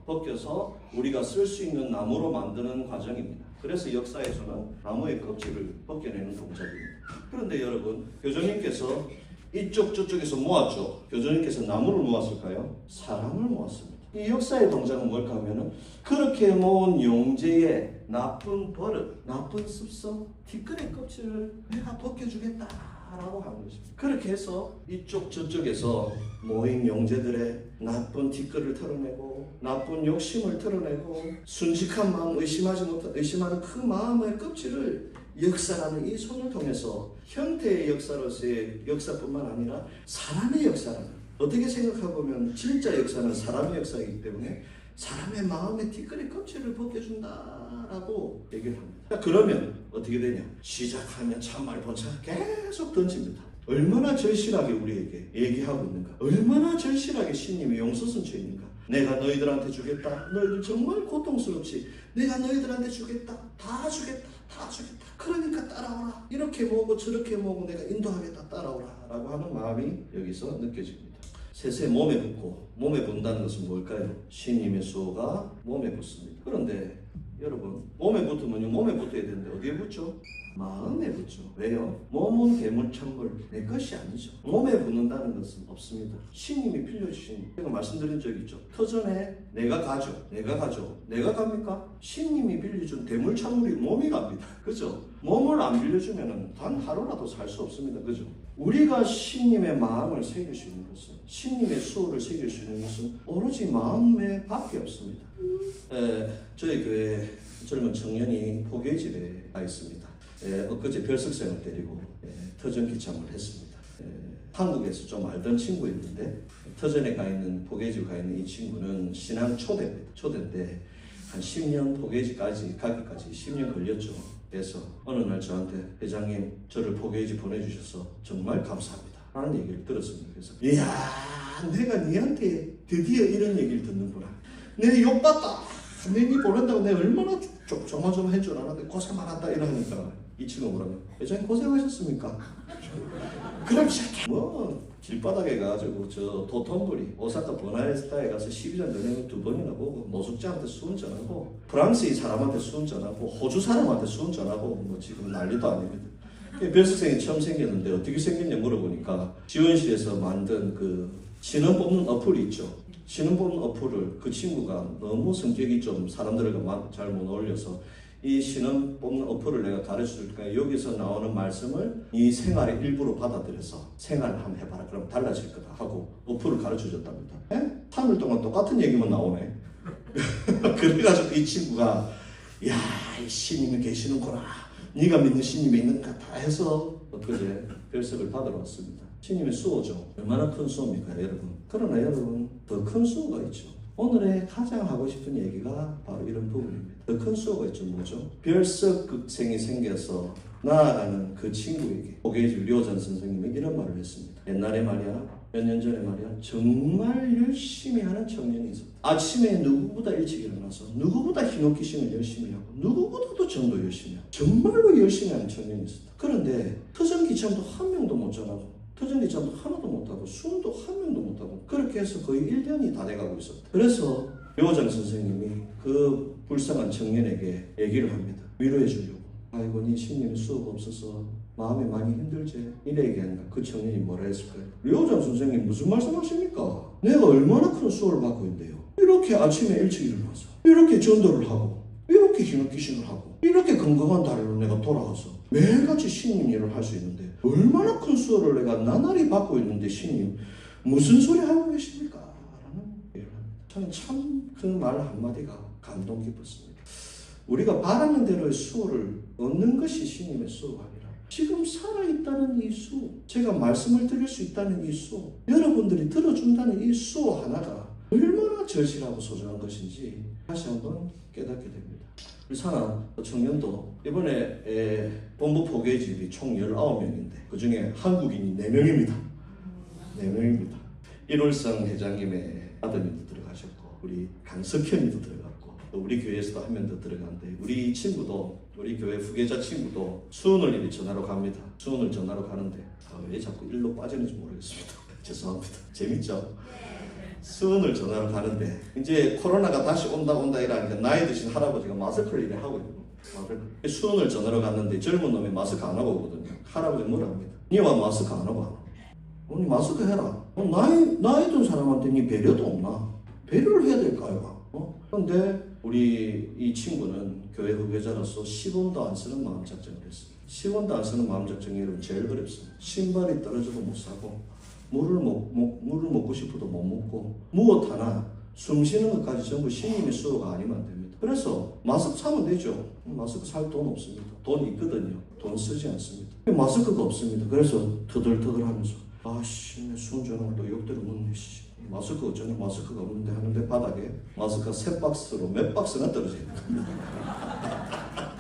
벗겨서 우리가 쓸 수 있는 나무로 만드는 과정입니다. 그래서 역사에서는 나무의 껍질을 벗겨내는 동작입니다. 그런데 여러분 교주님께서 이쪽 저쪽에서 모았죠. 교주님께서 나무를 모았을까요? 사람을 모았습니다. 이 역사의 동작은 뭘까 하면은 그렇게 모은 용제의 나쁜 버릇, 나쁜 습성, 뒷글의 껍질을 내가 벗겨주겠다라고 하는 것입니다. 그렇게 해서 이쪽 저쪽에서 모인 용제들의 나쁜 뒷글을 털어내고 나쁜 욕심을 털어내고 순직한 마음, 의심하는 그 마음의 껍질을 역사라는 이 손을 통해서 형태의 역사로서의 역사뿐만 아니라 사람의 역사라는, 어떻게 생각해보면 진짜 역사는 사람의 역사이기 때문에 사람의 마음의 뒷거리 껍질을 벗겨준다라고 얘기를 합니다. 그러면 어떻게 되냐? 시작하면 참말 본참 계속 던집니다. 얼마나 절실하게 우리에게 얘기하고 있는가? 얼마나 절실하게 신님이 용서 선처 있는가? 내가 너희들한테 주겠다. 너희들 정말 고통스럽지. 내가 너희들한테 주겠다. 다 주겠다. 다 주겠다. 그러니까 따라오라. 이렇게 모으고 저렇게 모으고 내가 인도하겠다. 따라오라. 라고 하는 마음이 여기서 느껴집니다. 셋에 몸에 붙고, 몸에 붙는다는 것은 뭘까요? 신님의 수호가 몸에 붙습니다. 그런데 여러분, 몸에 붙으면 몸에 붙어야 되는데 어디에 붙죠? 마음에 붙죠. 왜요? 몸은 괴물찬물, 내 것이 아니죠. 몸에 붙는다는 것은 없습니다. 신님이 빌려주신, 제가 말씀드린 적이 있죠. 터전에 내가 가죠. 내가 갑니까? 신님이 빌려준 대물찬물이 몸이 갑니다. 그죠? 몸을 안 빌려주면 단 하루라도 살 수 없습니다. 그죠? 우리가 신님의 마음을 새길 수 있는 것은, 신님의 수호를 새길 수 있는 것은 오로지 마음에 밖에 없습니다. 저희 교회 젊은 청년이 포교집에 가 있습니다. 엊그제 별석생을 데리고 터전 기참을 했습니다. 한국에서 좀 알던 친구였는데 터전에 가 있는 포교집 가 있는 이 친구는 신앙 초대인데 한 10년 포교집까지 가기까지 10년 걸렸죠. 그래서 어느 날 저한테 회장님 저를 포교집 보내주셔서 정말 감사합니다 하는 얘기를 들었습니다. 그래서 이야 내가 니한테 드디어 이런 얘기를 듣는구나. 내 욕받다. 내 보낸다고 내가 얼마나 조마조마 해줄 알았는데 고생 많았다 이러니까 이 친구가 뭐라면 회장님 고생하셨습니까? 그럼 시작해. 뭐 길바닥에 가가지고 저 도톤부리 오사카 버나에스타에 가서 12년 연행을 2번이나 보고 노숙자한테 수은 전하고 프랑스의 사람한테 수은 전하고 호주 사람한테 수은 전하고 뭐 지금 난리도 아닙니다. 별석생이 처음 생겼는데 어떻게 생겼냐 물어보니까 지원실에서 만든 그 신원 뽑는 어플이 있죠. 신원 뽑는 어플을 그 친구가 너무 성격이 좀 사람들과 잘 못 어울려서 이 신원 뽑는 어플을 내가 가르쳐줄까 여기서 나오는 말씀을 이 생활의 일부로 받아들여서 생활을 한번 해봐라. 그럼 달라질 거다 하고 어플을 가르쳐줬답니다. 3일 동안 똑같은 얘기만 나오네. 그래가지고 이 친구가 야, 이 신님이 계시는구나. 네가 믿는 신님이 있는 것 같아 해서 엊그제 별석을 받으러 왔습니다. 신님의 수호죠. 얼마나 큰 수호입니까 여러분. 그러나 여러분 더 큰 수호가 있죠. 오늘의 가장 하고 싶은 얘기가 바로 이런 부분입니다. 더 큰 수호가 있죠. 뭐죠? 별석 극생이 생겨서 나아가는 그 친구에게 포교집 류호전 선생님이 이런 말을 했습니다. 옛날에 말이야, 몇 년 전에 말이야, 정말 열심히 하는 청년이 있었다. 아침에 누구보다 일찍 일어나서 누구보다 흰옷기싱을 열심히 하고 누구보다도 전도 열심히 하고 정말로 열심히 하는 청년이 있었다. 그런데 터전기참도 한 명도 못 전하고 터전기참도 하나도 못하고 수은도 한 명도 못하고 그렇게 해서 거의 1년이 다 돼가고 있었다. 그래서 류호장 선생님이 그 불쌍한 청년에게 얘기를 합니다. 위로해 주려고. 아이고 네 신님의 수호가 없어서 마음이 많이 힘들지. 이래 얘기하니까 그 청년이 뭐라 했을까요? 류호장 선생님 무슨 말씀하십니까? 내가 얼마나 큰 수호를 받고 있는데요. 이렇게 아침에 일찍 일어나서 이렇게 전도를 하고 이렇게 흰옷기싱을 하고 이렇게 건강한 다리로 내가 돌아와서 매일같이 신님 일을 할 수 있는데 얼마나 큰 수호를 내가 나날이 받고 있는데 신님 무슨 소리 하고 계십니까? 라는 얘기를 합니다. 저는 참 그 말 한마디가 감동 깊었습니다. 우리가 바라는 대로의 수호를 얻는 것이 신님의 수호가 아니라 지금 살아있다는 이 수호, 제가 말씀을 드릴 수 있다는 이 수호, 여러분들이 들어준다는 이 수호 하나가 얼마나 절실하고 소중한 것인지 다시 한번 깨닫게 됩니다. 우리 산하 청년도 이번에 본부 포교집이 총 19명인데 그 중에 한국인이 4명입니다. 4명입니다. 일월성 회장님의 아드님도 들어가셨고 우리 강석현이도 들어갔고 또 우리 교회에서도 한 명 더 들어갔는데 우리 친구도 우리 교회 후계자 친구도 수은을 이리 전하러 갑니다. 수은을 전하러 가는데 왜 자꾸 일로 빠지는지 모르겠습니다. 죄송합니다. 재밌죠? 수은을 전하러 가는데 이제 코로나가 다시 온다 이러니까 나이 드신 할아버지가 마스크를 이렇게 하고 있고 수은을 전하러 갔는데 젊은 놈이 마스크 안 하고 오거든요. 할아버지가 뭐라 합니다. 니와 마스크 안 하고 하나? 니 마스크 해라. 나이 든 사람한테 니 배려도 없나? 배려를 해야 될까요? 그런데 우리 이 친구는 교회 후계자로서 10원도 안 쓰는 마음 작정을 했습니다. 10원도 안 쓰는 마음 작정이 제일 어렵습니다. 신발이 떨어져도 못 사고 물을 먹고 싶어도 못 먹고 무엇 하나 숨 쉬는 것까지 전부 신님의 수호가 아니면 안 됩니다. 그래서 마스크 사면 되죠. 마스크 살 돈 없습니다. 돈 있거든요. 돈 쓰지 않습니다. 마스크가 없습니다. 그래서 터덜터덜 하면서 아씨 숨 저는 또 욕대로 묻네. 마스크 어쩌냐 마스크가 없는데 하는데 바닥에 마스크가 3박스로 몇 박스나 떨어져 있는 겁니다.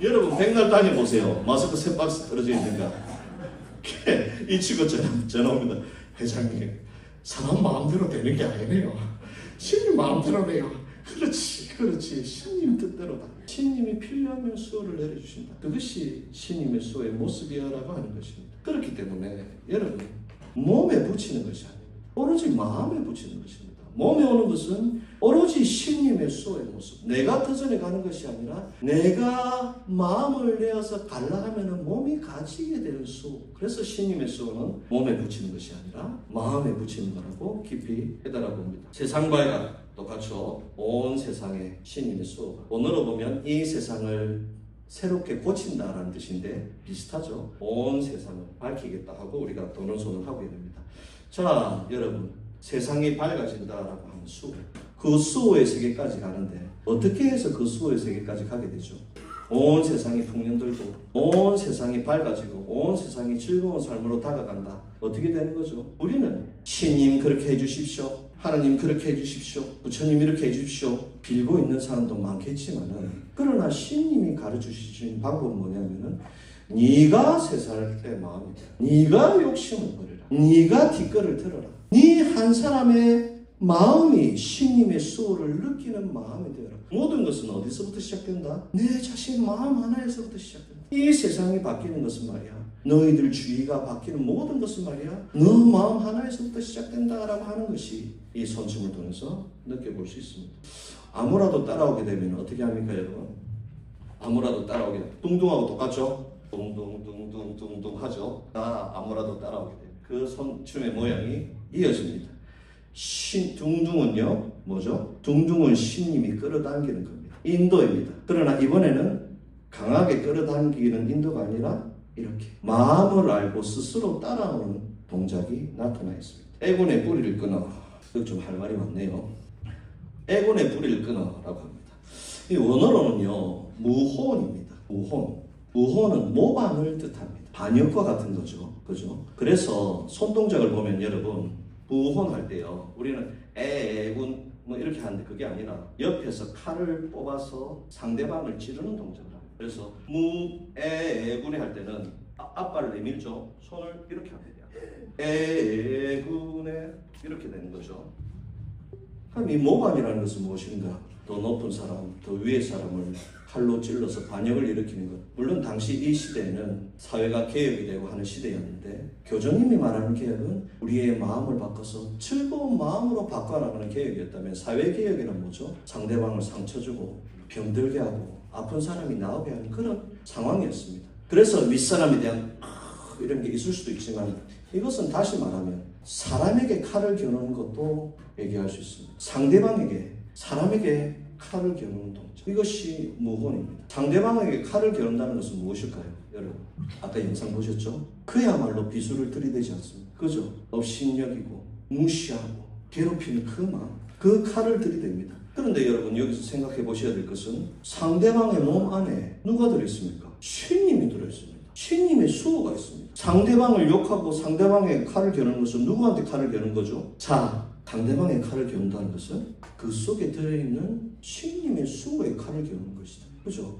여러분 백날 다녀보세요. 마스크 3박스 떨어져 있는가. 이 친구 전화 옵니다. 회장님 사람 마음대로 되는 게 아니네요. 신님 마음대로네요. 그렇지 신님 뜻대로다. 신님이 필요하면 수호를 내려주신다. 그것이 신님의 수호의 모습이야라고 하는 것입니다. 그렇기 때문에 여러분 몸에 붙이는 것이 아닙니다. 오로지 마음에 붙이는 것입니다. 몸에 오는 것은 오로지 신님의 수호의 모습. 내가 터전에 가는 것이 아니라 내가 마음을 내어서 갈라 하면은 몸이 가지게 되는 수호. 그래서 신님의 수호는 몸에 붙이는 것이 아니라 마음에 붙이는 거라고 깊이 깨달아 봅니다. 세상과가 똑같죠. 온 세상에 신님의 수호가. 오늘로 보면 이 세상을 새롭게 고친다라는 뜻인데 비슷하죠. 온 세상을 밝히겠다 하고 우리가 도는 손을 하고 됩니다. 자, 여러분 세상이 밝아진다라고 하는 수호. 그 수호의 세계까지 가는데 어떻게 해서 그 수호의 세계까지 가게 되죠? 온 세상이 풍년들고 온 세상이 밝아지고 온 세상이 즐거운 삶으로 다가간다. 어떻게 되는 거죠? 우리는 신님 그렇게 해주십시오. 하나님 그렇게 해주십시오. 부처님 이렇게 해주십시오. 빌고 있는 사람도 많겠지만은 그러나 신님이 가르쳐주신 방법은 뭐냐면은 네가 세살 때 마음이 네가 욕심을 버려라. 네가 뒷거를 들어라. 네 한 사람의 마음이 신님의 수호를 느끼는 마음이 되어라. 모든 것은 어디서부터 시작된다? 내 자신 마음 하나에서부터 시작된다. 이 세상이 바뀌는 것은 말이야. 너희들 주위가 바뀌는 모든 것은 말이야. 너 마음 하나에서부터 시작된다라고 하는 것이 이 선춤을 통해서 느껴볼 수 있습니다. 아무라도 따라오게 되면 어떻게 합니까 여러분? 아무라도 따라오게 되면 둥둥하고 똑같죠? 둥둥둥둥둥둥 하죠. 아무라도 따라오게 되면 그 선춤의 모양이 이어집니다. 둥둥은요 뭐죠? 둥둥은 신님이 끌어당기는 겁니다. 인도입니다. 그러나 이번에는 강하게 끌어당기는 인도가 아니라 이렇게 마음을 알고 스스로 따라오는 동작이 나타나 있습니다. 애군의 뿌리를 끊어. 이거 좀 할 말이 많네요. 애군의 뿌리를 끊어라고 합니다. 이 원어로는요 무혼입니다. 무혼은 모방을 뜻합니다. 반역과 같은 거죠. 그죠? 그래서 손동작을 보면 여러분 무혼할 때요 우리는 애군 뭐 이렇게 하는데 그게 아니라 옆에서 칼을 뽑아서 상대방을 찌르는 동작을 합니다. 그래서 무애군에 할 때는 앞발을 내밀죠. 손을 이렇게 하면 돼요. 애군에 이렇게 되는 거죠. 그럼 이 모방이라는 것은 무엇인가? 더 높은 사람, 더 위의 사람을 칼로 찔러서 반역을 일으키는 것. 물론 당시 이 시대에는 사회가 개혁이 되고 하는 시대였는데 교주님이 말하는 개혁은 우리의 마음을 바꿔서 즐거운 마음으로 바꿔나가는 개혁이었다면 사회개혁이란 뭐죠? 상대방을 상처 주고 병들게 하고 아픈 사람이 나오게 하는 그런 상황이었습니다. 그래서 윗사람에 대한 이런 게 있을 수도 있지만 이것은 다시 말하면 사람에게 칼을 겨누는 것도 얘기할 수 있습니다. 상대방에게 사람에게 칼을 겨누는 동작. 이것이 무혼입니다. 상대방에게 칼을 겨눈다는 것은 무엇일까요? 여러분 아까 영상 보셨죠? 그야말로 비수를 들이대지 않습니다. 그죠? 업신여기고 무시하고 괴롭히는 그 마음, 그 칼을 들이댑니다. 그런데 여러분 여기서 생각해 보셔야 될 것은 상대방의 몸 안에 누가 들어있습니까? 신님이 들어있습니다. 신님의 수호가 있습니다. 상대방을 욕하고 상대방의 칼을 겨누는 것은 누구한테 칼을 겨눈 거죠? 자, 상대방의 칼을 겨눈다는 것은 그 속에 들어있는 신님의 수호의 칼을 겨누는 것이다. 그죠?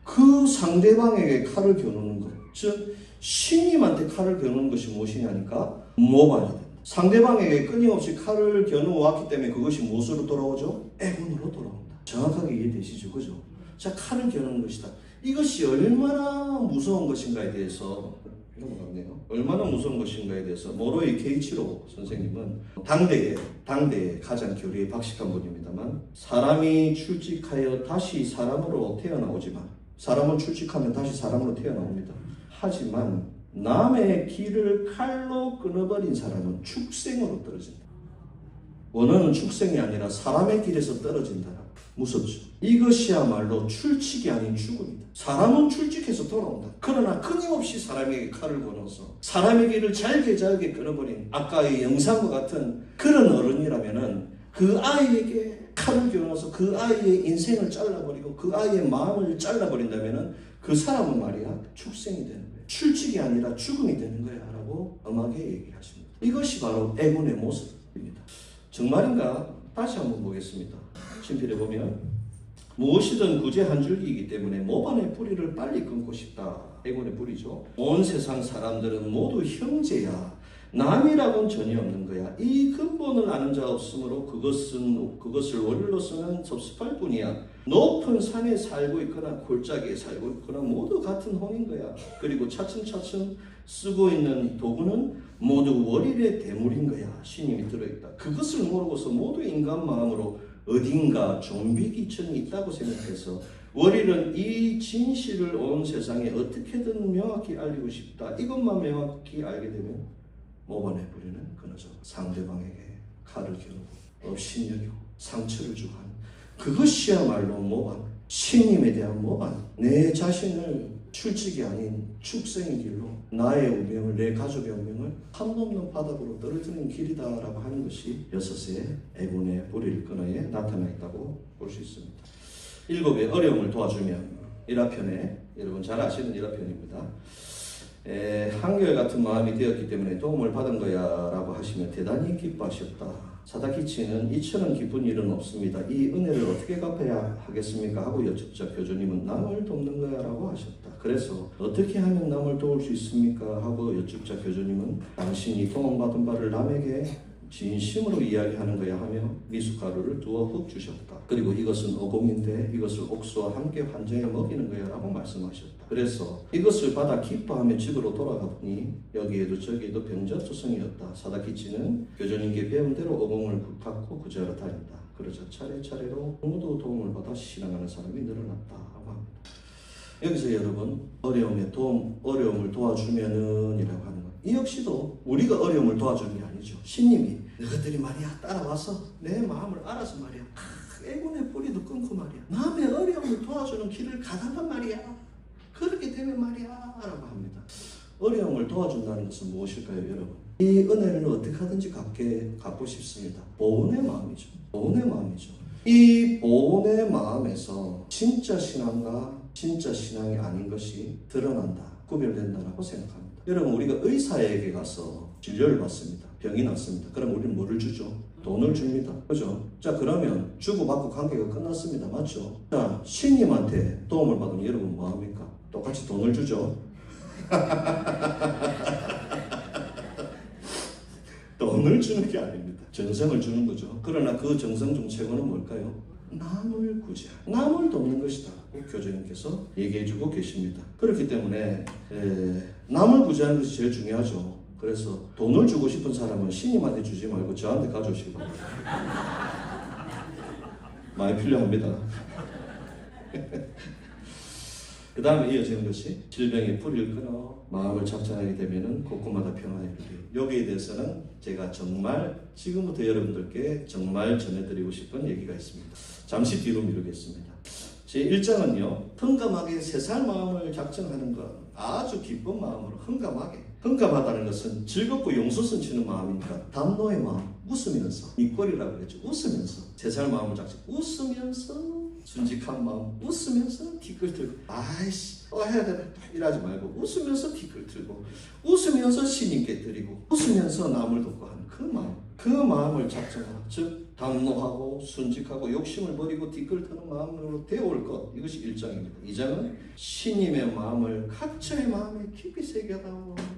그 상대방에게 칼을 겨누는 것, 즉 신님한테 칼을 겨누는 것이 무엇이냐니까 모반이 됩니다. 상대방에게 끊임없이 칼을 겨누어 왔기 때문에 그것이 무엇으로 돌아오죠? 애군으로 돌아온다. 정확하게 이해되시죠? 그죠? 자, 칼을 겨누는 것이다. 이것이 얼마나 무서운 것인가에 대해서 이런 거 같네요. 얼마나 무서운 것인가에 대해서 모로이 케이치로 선생님은 당대에 가장 교리에 박식한 분입니다만 사람이 출직하여 다시 사람으로 태어나오지만 사람은 출직하면 다시 사람으로 태어나옵니다. 하지만 남의 길을 칼로 끊어버린 사람은 축생으로 떨어진다. 원어는 축생이 아니라 사람의 길에서 떨어진다. 무섭죠. 이것이야말로 출직이 아닌 죽음이다. 사람은 출직해서 돌아온다. 그러나 끊임없이 사람에게 칼을 걸어서 사람의 길을 잘게 끊어버린 아까의 영상과 같은 그런 어른이라면은 그 아이에게 칼을 겨눠서 그 아이의 인생을 잘라버리고 그 아이의 마음을 잘라버린다면 그 사람은 말이야 축생이 되는 거야. 출직이 아니라 죽음이 되는 거야 라고 엄하게 얘기하십니다. 이것이 바로 애군의 모습입니다. 정말인가? 다시 한번 보겠습니다. 친필에 보면 무엇이든 구제 한 줄기이기 때문에 모반의 뿌리를 빨리 끊고 싶다. 애군의 뿌리죠. 온 세상 사람들은 모두 형제야. 남이라고는 전혀 없는 거야. 이 근본을 아는 자 없으므로 그것을 원리로서는 섭섭할 뿐이야. 높은 산에 살고 있거나 골짜기에 살고 있거나 모두 같은 혼인 거야. 그리고 차츰차츰 쓰고 있는 도구는 모두 월일의 대물인 거야. 신임이 들어있다. 그것을 모르고서 모두 인간 마음으로 어딘가 좀비 기천이 있다고 생각해서 월일은 이 진실을 온 세상에 어떻게든 명확히 알리고 싶다. 이것만 명확히 알게 되면 모반의 뿌리는 끊어져 상대방에게 칼을 겨누고 업신여기고 상처를 주고 하는 그것이야말로 모반, 신님에 대한 모반. 내 자신을 출직이 아닌 축생의 길로 나의 운명을, 내 가족의 운명을 한 넘는 바닥으로 떨어뜨리는 길이다라고 하는 것이 6의 애군의 뿌리를 끊어에 나타나 있다고 볼 수 있습니다. 7의 어려움을 도와주면 1화편에 여러분 잘 아시는 1화편입니다. 한결같은 마음이 되었기 때문에 도움을 받은 거야 라고 하시면 대단히 기뻐하셨다. 사다키치는 이처럼 기쁜 일은 없습니다. 이 은혜를 어떻게 갚아야 하겠습니까? 하고 여쭙자 교주님은 남을 돕는 거야 라고 하셨다. 그래서 어떻게 하면 남을 도울 수 있습니까? 하고 여쭙자 교주님은 당신이 도움받은 바를 남에게 진심으로 이야기하는 거야 하며 미숫가루를 두어 훅 주셨다. 그리고 이것은 어공인데 이것을 옥수와 함께 환자에 먹이는 거야 라고 말씀하셨다. 그래서 이것을 받아 기뻐하며 집으로 돌아가 보니 여기에도 저기에도 병자투성이었다. 사다키치는 교주님께 배운 대로 어공을 갖고 구제하러 다닌다. 그러자 차례차례로 모두 도움을 받아 신앙하는 사람이 늘어났다 하고 합니다. 여기서 여러분 어려움을 도와주면은 이라고 하는 것, 이 역시도 우리가 어려움을 도와주는 게 아니죠. 신님이 너희들이 말이야 따라와서 내 마음을 알아서 말이야 애군의 뿌리도 끊고 말이야 남의 어려움을 도와주는 길을 가달란 말이야. 그렇게 되면 말이야 라고 합니다. 어려움을 도와준다는 것은 무엇일까요 여러분? 이 은혜를 어떻게 하든지 갖고 싶습니다. 보온의 마음이죠. 보온의 마음이죠. 이 보온의 마음에서 진짜 신앙과 진짜 신앙이 아닌 것이 드러난다, 구별된다라고 생각합니다. 여러분 우리가 의사에게 가서 진료를 받습니다. 병이 났습니다. 그럼 우리는 뭐를 주죠? 돈을 줍니다. 그죠? 자 그러면 주고받고 관계가 끝났습니다. 맞죠? 자 신님한테 도움을 받으면 여러분 뭐합니까? 똑같이 돈을 주죠. 돈을 주는 게 아닙니다. 정성을 주는 거죠. 그러나 그 정성 중 최고는 뭘까요? 남을 구제하는, 남을 돕는 것이다. 교주님께서 얘기해주고 계십니다. 그렇기 때문에 남을 구제하는 것이 제일 중요하죠. 그래서 돈을 주고 싶은 사람은 신님한테 주지 말고 저한테 가져오시기 바랍니다. 많이 필요합니다. 그 다음에 이어지는 것이 질병의 뿌리를 끊어 마음을 작정하게 되면 곳곳마다 평안이 이루리. 여기에 대해서는 제가 정말 지금부터 여러분들께 정말 전해드리고 싶은 얘기가 있습니다. 잠시 뒤로 미루겠습니다. 제 1장은요 흥감하게 세 살 마음을 작정하는 것, 아주 기쁜 마음으로 흥감하다는 것은 즐겁고 용서선 치는 마음이니까 담노의 마음, 웃으면서 입꼬리라고 그랬죠. 웃으면서 세 살 마음을 작정, 웃으면서 순직한 마음, 웃으면서 티끌 들고 아이씨 해야 되나 이러지 말고 웃으면서 티끌 들고 웃으면서 신님께 드리고 웃으면서 남을 돕고 하는 그 마음을 작정하라. 즉 담노하고 순직하고 욕심을 버리고 티끌 트는 마음으로 되어올 것, 이것이 1장입니다. 2장은 신님의 마음을 각자의 마음에 깊이 새겨다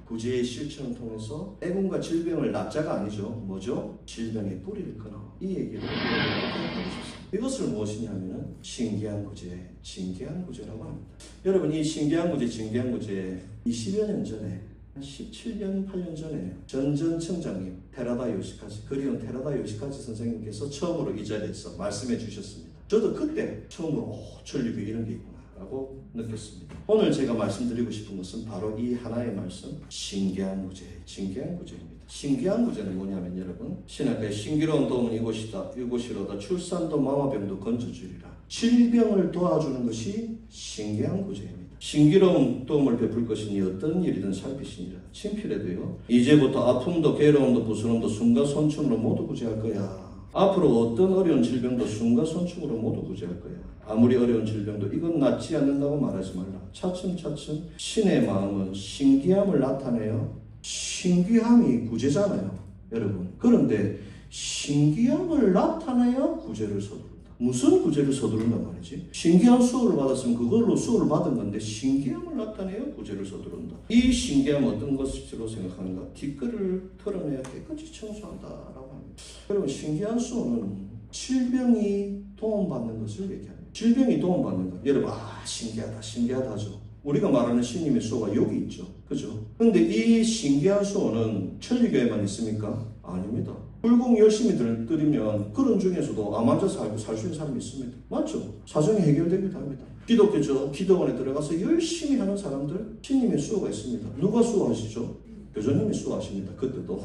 구제의 실천을 통해서 애군과 질병을 납자가 아니죠. 뭐죠? 질병의 뿌리를 끊어. 이 얘기를 하고 싶습니다. 이것을 무엇이냐 하면은 신기한 구제, 징계한 구제라고 합니다. 여러분 이 신기한 구제, 징계한 구제 20여 년 전에 17년, 8년 전에 전청장님 테라다 요시카즈, 그리운 테라다 요시카즈 선생님께서 처음으로 이 자리에서 말씀해 주셨습니다. 저도 그때 처음으로 천리교 이런 게 있구나 라고 느꼈습니다. 오늘 제가 말씀드리고 싶은 것은 바로 이 하나의 말씀, 신기한 구제, 징계한 구제입니다. 신기한 구제는 뭐냐면 여러분 신학의 신기로운 도움은 이곳이로다 출산도 마마병도 건져주리라. 질병을 도와주는 것이 신기한 구제입니다. 신기로운 도움을 베풀 것이니 어떤 일이든 살피시니라. 친필에도요 이제부터 아픔도 괴로움도 부스럼도 숨과 손춤으로 모두 구제할 거야. 앞으로 어떤 어려운 질병도 순간선축으로 모두 구제할 거야. 아무리 어려운 질병도 이건 낫지 않는다고 말하지 말라. 차츰차츰 신의 마음은 신기함을 나타내요. 신기함이 구제잖아요, 여러분. 그런데 신기함을 나타내야 구제를 서두른다. 무슨 구제를 서두른단 말이지? 신기한 수호를 받았으면 그걸로 수호를 받은 건데 신기함을 나타내야 구제를 서두른다. 이 신기함은 어떤 것으로 생각하는가? 뒷글을 털어내야 깨끗이 청소한다라고 합니다. 여러분, 신기한 수호는 질병이 도움받는 것을 얘기합니다. 질병이 도움받는 것. 여러분, 신기하다, 신기하다죠. 우리가 말하는 신님의 수호가 여기 있죠. 그죠? 근데 이 신기한 수호는 천주교에만 있습니까? 아닙니다. 불공 열심히 들이면 그런 중에서도 암 환자 살고 살 수 있는 사람이 있습니다. 맞죠? 사정이 해결되기도 합니다. 기독교 기도원에 들어가서 열심히 하는 사람들, 신님의 수호가 있습니다. 누가 수호하시죠? 교주님이 수호하십니다. 그때도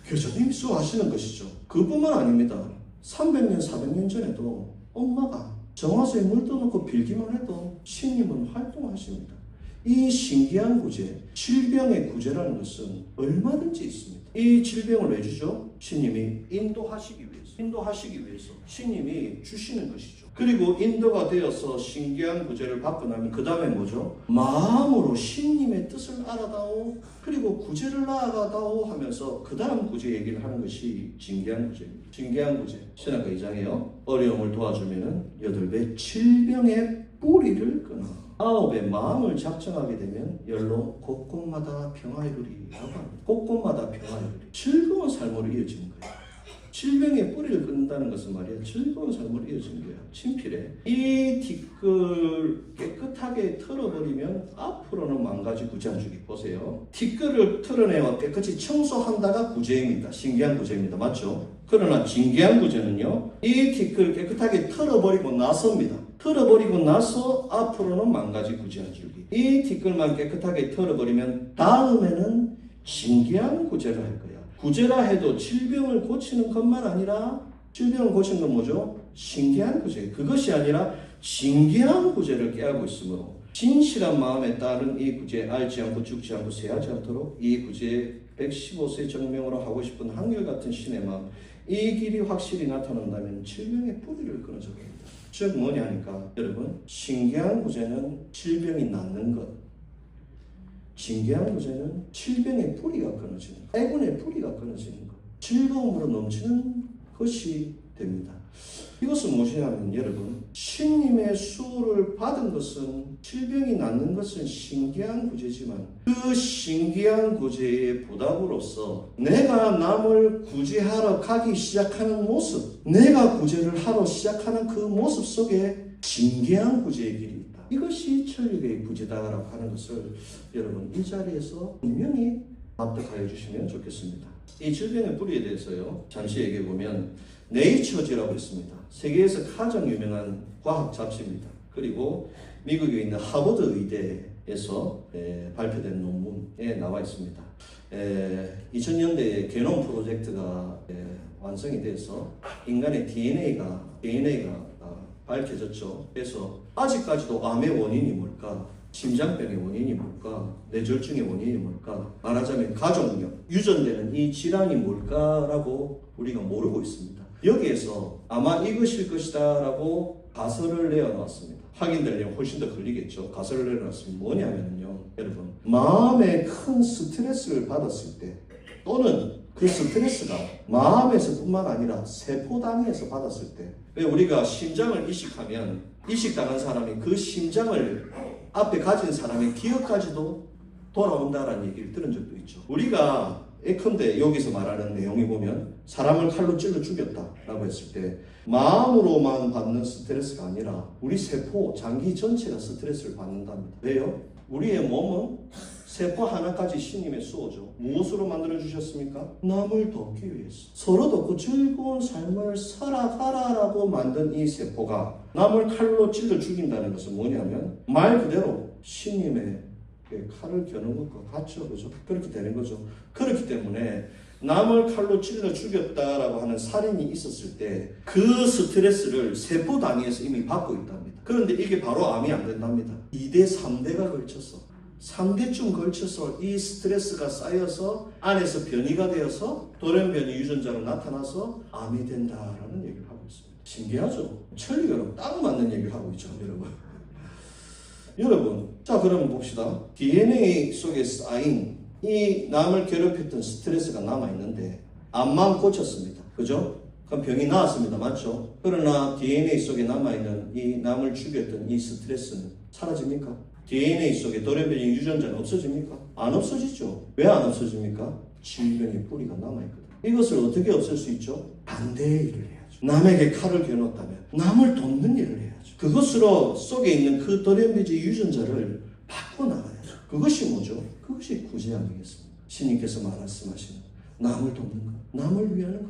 교주님이 수호하시는 것이죠. 그뿐만 아닙니다. 300년, 400년 전에도 엄마가 정화수에 물 떠놓고 빌기만 해도 신님은 활동하십니다. 이 신기한 구제, 질병의 구제라는 것은 얼마든지 있습니다. 이 질병을 왜 주죠? 신님이 인도하시기 위해서 신님이 주시는 것이죠. 그리고 인도가 되어서 신기한 구제를 받고 나면 그 다음에 뭐죠? 마음으로 신님의 뜻을 알아다오, 그리고 구제를 나아가다오 하면서 그 다음 구제 얘기를 하는 것이 진기한 구제입니다. 진기한 구제, 신학과 2장에요. 어려움을 도와주면은 8배 질병의 뿌리를 끊어 9의 마음을 작정하게 되면 열로 곳곳마다 평화이루리 라고 합니다. 곳곳마다 평화이루리. 즐거운 삶으로 이어지는 거예요. 질병의 뿌리를 끊는다는 것은 말이야, 즐거운 삶으로 이어지는 거야. 친필해. 이 뒷글 깨끗하게 털어버리면 앞으로는 망가지 구제 안 주기. 보세요. 뒷글을 털어내와 깨끗이 청소한다가 구제입니다. 신기한 구제입니다. 맞죠? 그러나 진기한 구제는요, 이 뒷글 깨끗하게 털어버리고 나서입니다. 털어버리고 나서 앞으로는 망가지 구제 안 주기. 이 뒷글만 깨끗하게 털어버리면 다음에는 신기한 구제를 할 거야. 구제라 해도 질병을 고치는 것만 아니라, 질병을 고치는 건 뭐죠? 신기한 구제. 그것이 아니라 신기한 구제를 깨하고 있으므로 진실한 마음에 따른 이 구제, 앓지 않고 죽지 않고 쇠하지 않도록 이 구제 115세 정명으로 하고 싶은 한결같은 신의 마음, 이 길이 확실히 나타난다면 질병의 뿌리를 끊어져 버립니다. 즉 뭐냐 하니까, 여러분, 신기한 구제는 질병이 낫는 것, 진기한 구제는 질병의 뿌리가 끊어지는 것, 애군의 뿌리가 끊어지는 것, 즐거움으로 넘치는 것이 됩니다. 이것은 무엇이냐면, 여러분, 신님의 수호를 받은 것은, 질병이 낫는 것은 신기한 구제지만 그 신기한 구제의 보답으로서 내가 남을 구제하러 가기 시작하는 모습, 내가 구제를 하러 시작하는 그 모습 속에 신기한 구제의 길이 있다. 이것이 천주교의 구제다라고 하는 것을 여러분 이 자리에서 분명히 납득하여 주시면 좋겠습니다. 이 질병의 뿌리에 대해서요, 잠시 얘기해 보면 네이처지라고 있습니다. 세계에서 가장 유명한 과학 잡지입니다. 그리고 미국에 있는 하버드 의대에서 발표된 논문에 나와 있습니다. 2000년대에 게놈 프로젝트가 완성이 돼서 인간의 DNA가 밝혀졌죠. 그래서 아직까지도 암의 원인이 뭘까? 심장병의 원인이 뭘까? 뇌졸중의 원인이 뭘까? 말하자면 가족력, 유전되는 이 질환이 뭘까라고 우리가 모르고 있습니다. 여기에서 아마 이것일 것이다 라고 가설을 내어놨습니다. 확인되려면 훨씬 더 걸리겠죠. 가설을 내어놨으면 뭐냐면요, 여러분, 마음에 큰 스트레스를 받았을 때, 또는 그 스트레스가 마음에서 뿐만 아니라 세포 단위에서 받았을 때, 왜 우리가 심장을 이식하면 이식당한 사람이 그 심장을 앞에 가진 사람의 기억까지도 돌아온다라는 얘기를 들은 적도 있죠. 우리가 예컨대 여기서 말하는 내용이 보면 사람을 칼로 찔러 죽였다라고 했을 때 마음으로만 받는 스트레스가 아니라 우리 세포, 장기 전체가 스트레스를 받는답니다. 왜요? 우리의 몸은 세포 하나까지 신님의 수호죠. 무엇으로 만들어 주셨습니까? 남을 돕기 위해서, 서로 돕고 즐거운 삶을 살아가라라고 만든 이 세포가 남을 칼로 찔러 죽인다는 것은 뭐냐면 말 그대로 신님의 칼을 겨눈 것과 같죠. 그죠? 그렇게 되는 거죠. 그렇기 때문에 남을 칼로 찔러 죽였다라고 하는 살인이 있었을 때 그 스트레스를 세포 단위에서 이미 받고 있답니다. 그런데 이게 바로 암이 안 된답니다. 2대 3대가 걸쳐서 3대쯤 걸쳐서 이 스트레스가 쌓여서 안에서 변이가 되어서 돌연변이 유전자로 나타나서 암이 된다라는 얘기를 하고 있습니다. 신기하죠? 천리교랑 딱 맞는 얘기를 하고 있죠, 여러분. 여러분, 자 그러면 봅시다. DNA 속에 쌓인 이 남을 괴롭혔던 스트레스가 남아있는데 암만 고쳤습니다. 그죠? 그럼 병이 나았습니다. 맞죠? 그러나 DNA 속에 남아있는 이 남을 죽였던 이 스트레스는 사라집니까? DNA 속에 돌연변이 유전자는 없어집니까? 안 없어지죠. 왜 안 없어집니까? 질병의 뿌리가 남아있거든. 이것을 어떻게 없앨 수 있죠? 반대의 일을 해야죠. 남에게 칼을 겨눴다면 남을 돕는 일을 해야죠. 그것으로 속에 있는 그 돌연변이 유전자를 바꿔나가야죠. 그것이 뭐죠? 그것이 구제 아니겠습니까? 신님께서 말씀하시는 남을 돕는 것, 남을 위하는 것.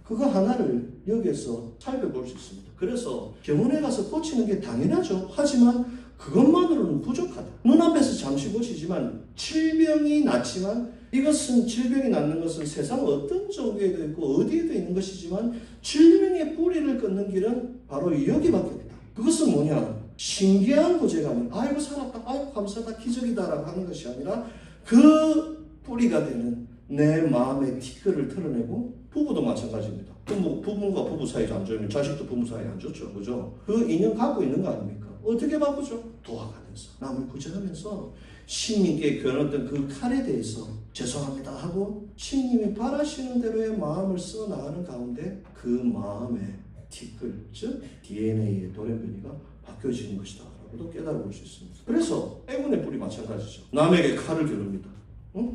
그거 하나를 여기에서 살펴볼 수 있습니다. 그래서 병원에 가서 고치는 게 당연하죠. 하지만 그것만으로는 부족하다. 눈앞에서 잠시 고치지만 질병이 낫지만 이것은 질병이 낫는 것은 세상 어떤 종교에도 있고 어디에도 있는 것이지만 질병의 뿌리를 끊는 길은 바로 여기밖에 없다. 그것은 뭐냐? 신기한 구제가 아니라 아이고 살았다, 아이고 감사하다, 기적이다라고 하는 것이 아니라 그 뿌리가 되는 내 마음의 티끌을 털어내고 부부도 마찬가지입니다. 부부가 부부 사이도 안 좋으면 자식도 부부 사이 안 좋죠. 그죠? 그 인연 갖고 있는 거 아닙니까? 어떻게 바꾸죠? 도와가면서 남을 구제하면서 신님께 겨눴던 그 칼에 대해서 죄송합니다 하고 신님이 바라시는 대로의 마음을 써 나가는 가운데 그 마음의 티끌, 즉 DNA의 돌연변이가 바뀌어지는 것이다 라고도 깨달아볼 수 있습니다. 그래서 애군의 뿌리 마찬가지죠. 남에게 칼을 겨눕니다.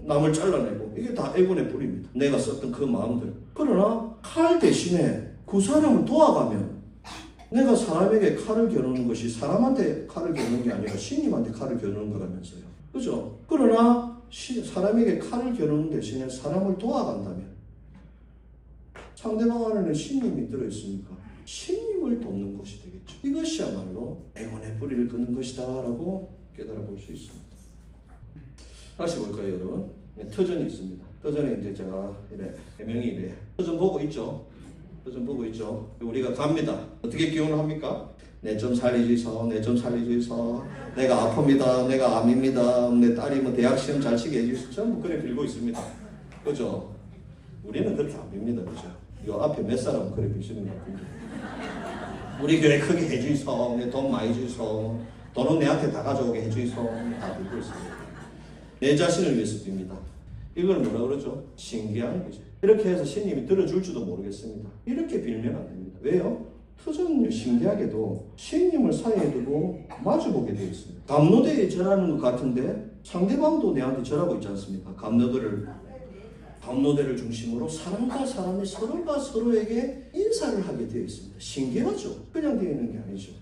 남을 잘라내고 이게 다 애군의 뿌리입니다. 내가 썼던 그 마음들. 그러나 칼 대신에 그 사람을 도와가면 내가 사람에게 칼을 겨누는 것이 사람한테 칼을 겨누는 게 아니라 신님한테 칼을 겨누는 거라면서요. 그죠? 그러나 사람에게 칼을 겨누는 대신에 사람을 도와간다면 상대방 안에는 신님이 들어있으니까 신님을 돕는 것이 되겠죠. 이것이야말로 애군의 뿌리를 끊는 것이다 라고 깨달아볼 수 있습니다. 다시 볼까요, 여러분? 터전이 있습니다. 터전에 이제 제가 해명이 이래. 터전 보고 있죠? 터전 보고 있죠? 우리가 갑니다. 어떻게 기원을 합니까? 내 좀 살리주소, 내 좀 살리주소. 내가 아픕니다. 내가 암입니다. 내 딸이 뭐 대학 시험 잘 치게 해주소. 전부 그래 빌고 있습니다. 그죠? 우리는 그렇게 안 빕니다. 그죠? 요 앞에 몇 사람은 그래 비시는 것 같은데. 우리 교회 크게 해주소. 내 돈 많이 주소. 돈은 내한테 다 가져오게 해주소. 다 빌고 있습니다. 내 자신을 위해서 빕니다. 이걸 뭐라 그러죠? 신기한 거죠. 이렇게 해서 신님이 들어줄지도 모르겠습니다. 이렇게 빌면 안 됩니다. 왜요? 터전은요, 신기하게도 신님을 사이에 두고 마주보게 되어 있습니다. 감로대에 절하는 것 같은데 상대방도 내한테 절하고 있지 않습니까? 감로대를 중심으로 사람과 사람이 서로가 서로에게 인사를 하게 되어 있습니다. 신기하죠? 그냥 되어 있는 게 아니죠.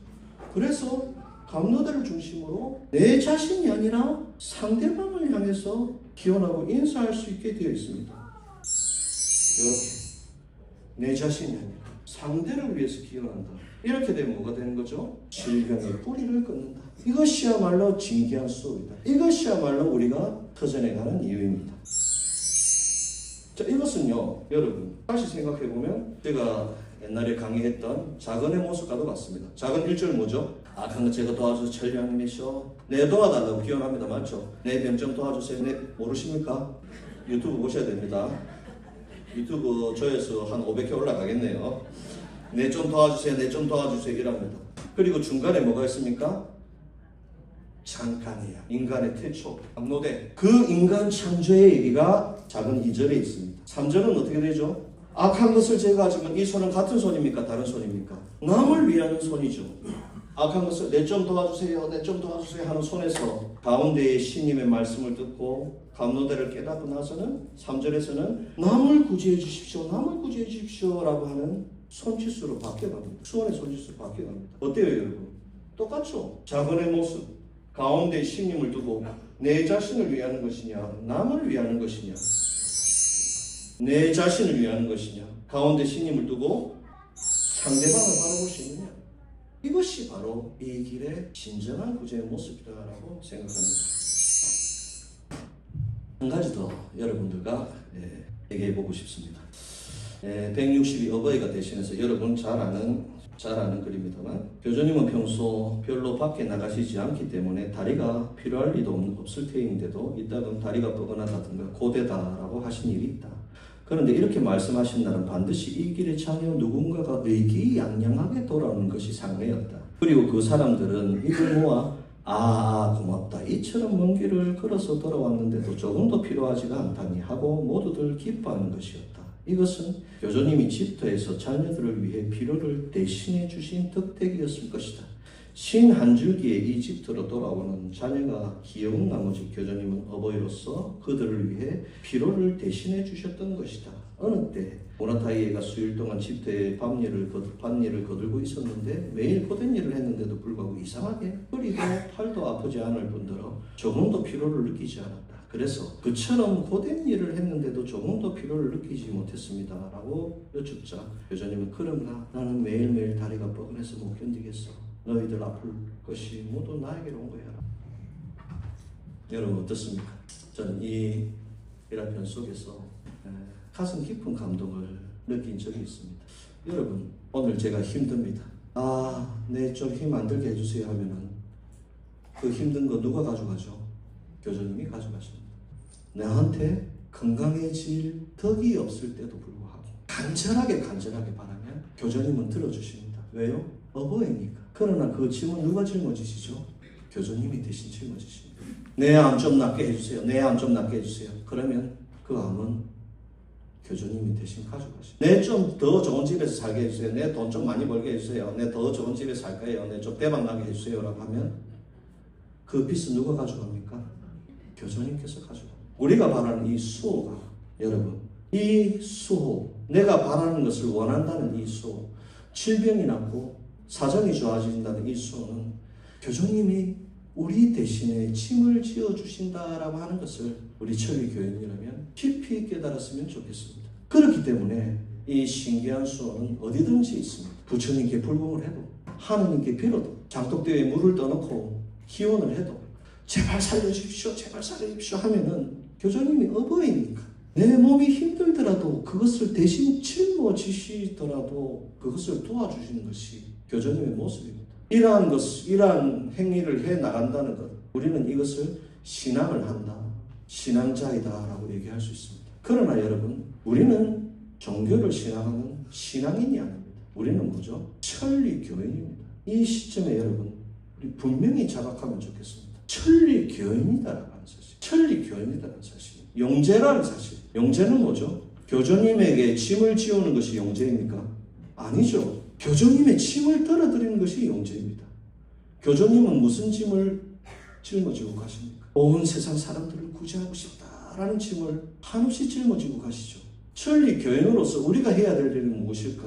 그래서 감로대를 중심으로 내 자신이 아니라 상대방을 향해서 기원하고 인사할 수 있게 되어 있습니다. 이렇게 내 자신이 아니라 상대를 위해서 기원한다. 이렇게 되면 뭐가 되는 거죠? 질병의 뿌리를 끊는다. 이것이야말로 진귀한 수업이다. 이것이야말로 우리가 터전에 가는 이유입니다. 자, 이것은요, 여러분 다시 생각해보면 제가 옛날에 강의했던 작은의 모습과도 같습니다. 작은 1절 뭐죠? 악한 것 제가 도와줘서 천리하님이시오. 내 도와달라고 기원합니다. 맞죠? 내 병 좀 도와주세요. 내 모르십니까? 유튜브 보셔야 됩니다. 유튜브 조회수 한 500회 올라가겠네요. 내 좀 도와주세요. 내 좀 도와주세요. 이랍니다. 그리고 중간에 뭐가 있습니까? 잠깐이야. 인간의 태초. 감로대. 그 인간 창조의 얘기가 작은 2절에 있습니다. 3절은 어떻게 되죠? 악한 것을 제거하지만 이 손은 같은 손입니까? 다른 손입니까? 남을 위하는 손이죠. 악한 것을 내 좀 도와주세요, 내 좀 도와주세요 하는 손에서 가운데에 신님의 말씀을 듣고 감로대를 깨닫고 나서는 3절에서는 남을 구제해 주십시오, 남을 구제해 주십시오 라고 하는 손짓수로 바뀌어갑니다. 수원의 손짓수로 바뀌어갑니다. 어때요, 여러분? 똑같죠? 작은의 모습, 가운데에 신님을 두고 내 자신을 위하는 것이냐, 남을 위하는 것이냐, 내 자신을 위하는 것이냐, 가운데 신님을 두고 상대방을 바라볼 수 있느냐. 이것이 바로 이 길의 진정한 구제의 모습이다라고 생각합니다. 한 가지 더 여러분들과 얘기해 보고 싶습니다. 160이 어버이가 대신해서 여러분 잘 아는 잘 아는 글입니다만 교주님은 평소 별로 밖에 나가시지 않기 때문에 다리가 필요할 리도 없을 테인데도 이따금 다리가 뻐근하다든가 고되다라고 하신 일이 있다. 그런데 이렇게 말씀하신 날은 반드시 이 길의 장애우 누군가가 의기양양하게 돌아오는 것이 상례였다. 그리고 그 사람들은 입을 모아 고맙다. 이처럼 먼 길을 걸어서 돌아왔는데도 조금도 필요하지가 않다니 하고 모두들 기뻐하는 것이었다. 이것은 교주님이 집터에서 자녀들을 위해 필요를 대신해 주신 덕택이었을 것이다. 신 한 줄기의 이 집터로 돌아오는 자녀가 귀여운 나머지 교주님은 어버이로서 그들을 위해 필요를 대신해 주셨던 것이다. 어느 때 모라타이에가 수일 동안 집터에 밭일을 거들고 있었는데 매일 고된 일을 했는데도 불구하고 이상하게 허리도 팔도 아프지 않을 뿐더러 조금도 피로를 느끼지 않았다. 그래서 그처럼 고된 일을 했는데도 조금도 피로를 느끼지 못했습니다 라고 여쭙자 교주님은 그러나 나는 매일매일 다리가 뻐근해서 못 견디겠어. 너희들 아플 것이 모두 나에게로 온 거야. 여러분 어떻습니까? 저는 이 일화편 속에서 가슴 깊은 감동을 느낀 적이 있습니다. 여러분 오늘 제가 힘듭니다. 내 좀 힘 안 들게 해주세요 하면은 그 힘든 거 누가 가져가죠? 교주님이 가져가십니다. 나한테 건강해질 덕이 없을 때도 불구하고 간절하게 바라면 교주님은 들어주십니다. 왜요? 어버이니까. 그러나 그 짐은 누가 짊어지시죠? 교주님이 대신 짊어지십니다. 내 암 좀 낫게 해주세요. 내 암 좀 낫게 해주세요. 그러면 그 암은 교주님이 대신 가져가십니다. 내 좀 더 좋은 집에서 살게 해주세요. 내 돈 좀 많이 벌게 해주세요. 내 더 좋은 집에서 살 거예요. 내 좀 대박 나게 해주세요 라고 하면 그 빚은 누가 가져갑니까? 교주님께서 가져갑니다. 우리가 바라는 이 수호가 여러분 이 수호 내가 바라는 것을 원한다는 이 수호 질병이 낫고 사정이 좋아진다는 이 수호는 교주님이 우리 대신에 짐을 지어주신다라고 하는 것을 우리 천리교인이라면 깊이 깨달았으면 좋겠습니다. 그렇기 때문에 이 신기한 수호는 어디든지 있습니다. 부처님께 불공을 해도 하느님께 빌어도 장독대에 물을 떠놓고 기원을 해도 제발 살려주십시오 제발 살려주십시오 하면은 교주님이 어버이니까 내 몸이 힘들더라도 그것을 대신 짊어지시더라도 그것을 도와주시는 것이 교주님의 모습입니다. 이러한 행위를 해 나간다는 것 우리는 이것을 신앙을 한다 신앙자이다 라고 얘기할 수 있습니다. 그러나 여러분 우리는 종교를 신앙하는 신앙인이 아닙니다. 우리는 뭐죠? 천리교인입니다. 이 시점에 여러분 우리 분명히 자각하면 좋겠습니다. 천리교인이다라는 사실 천리교인이라는 사실 영재라는 사실 영재는 뭐죠? 교주님에게 짐을 지우는 것이 영재입니까? 아니죠. 교주님의 짐을 떨어뜨리는 것이 영재입니다. 교주님은 무슨 짐을 짊어지고 가십니까? 온 세상 사람들을 구제하고 싶다라는 짐을 한없이 짊어지고 가시죠. 천리교인으로서 우리가 해야 될 일은 무엇일까?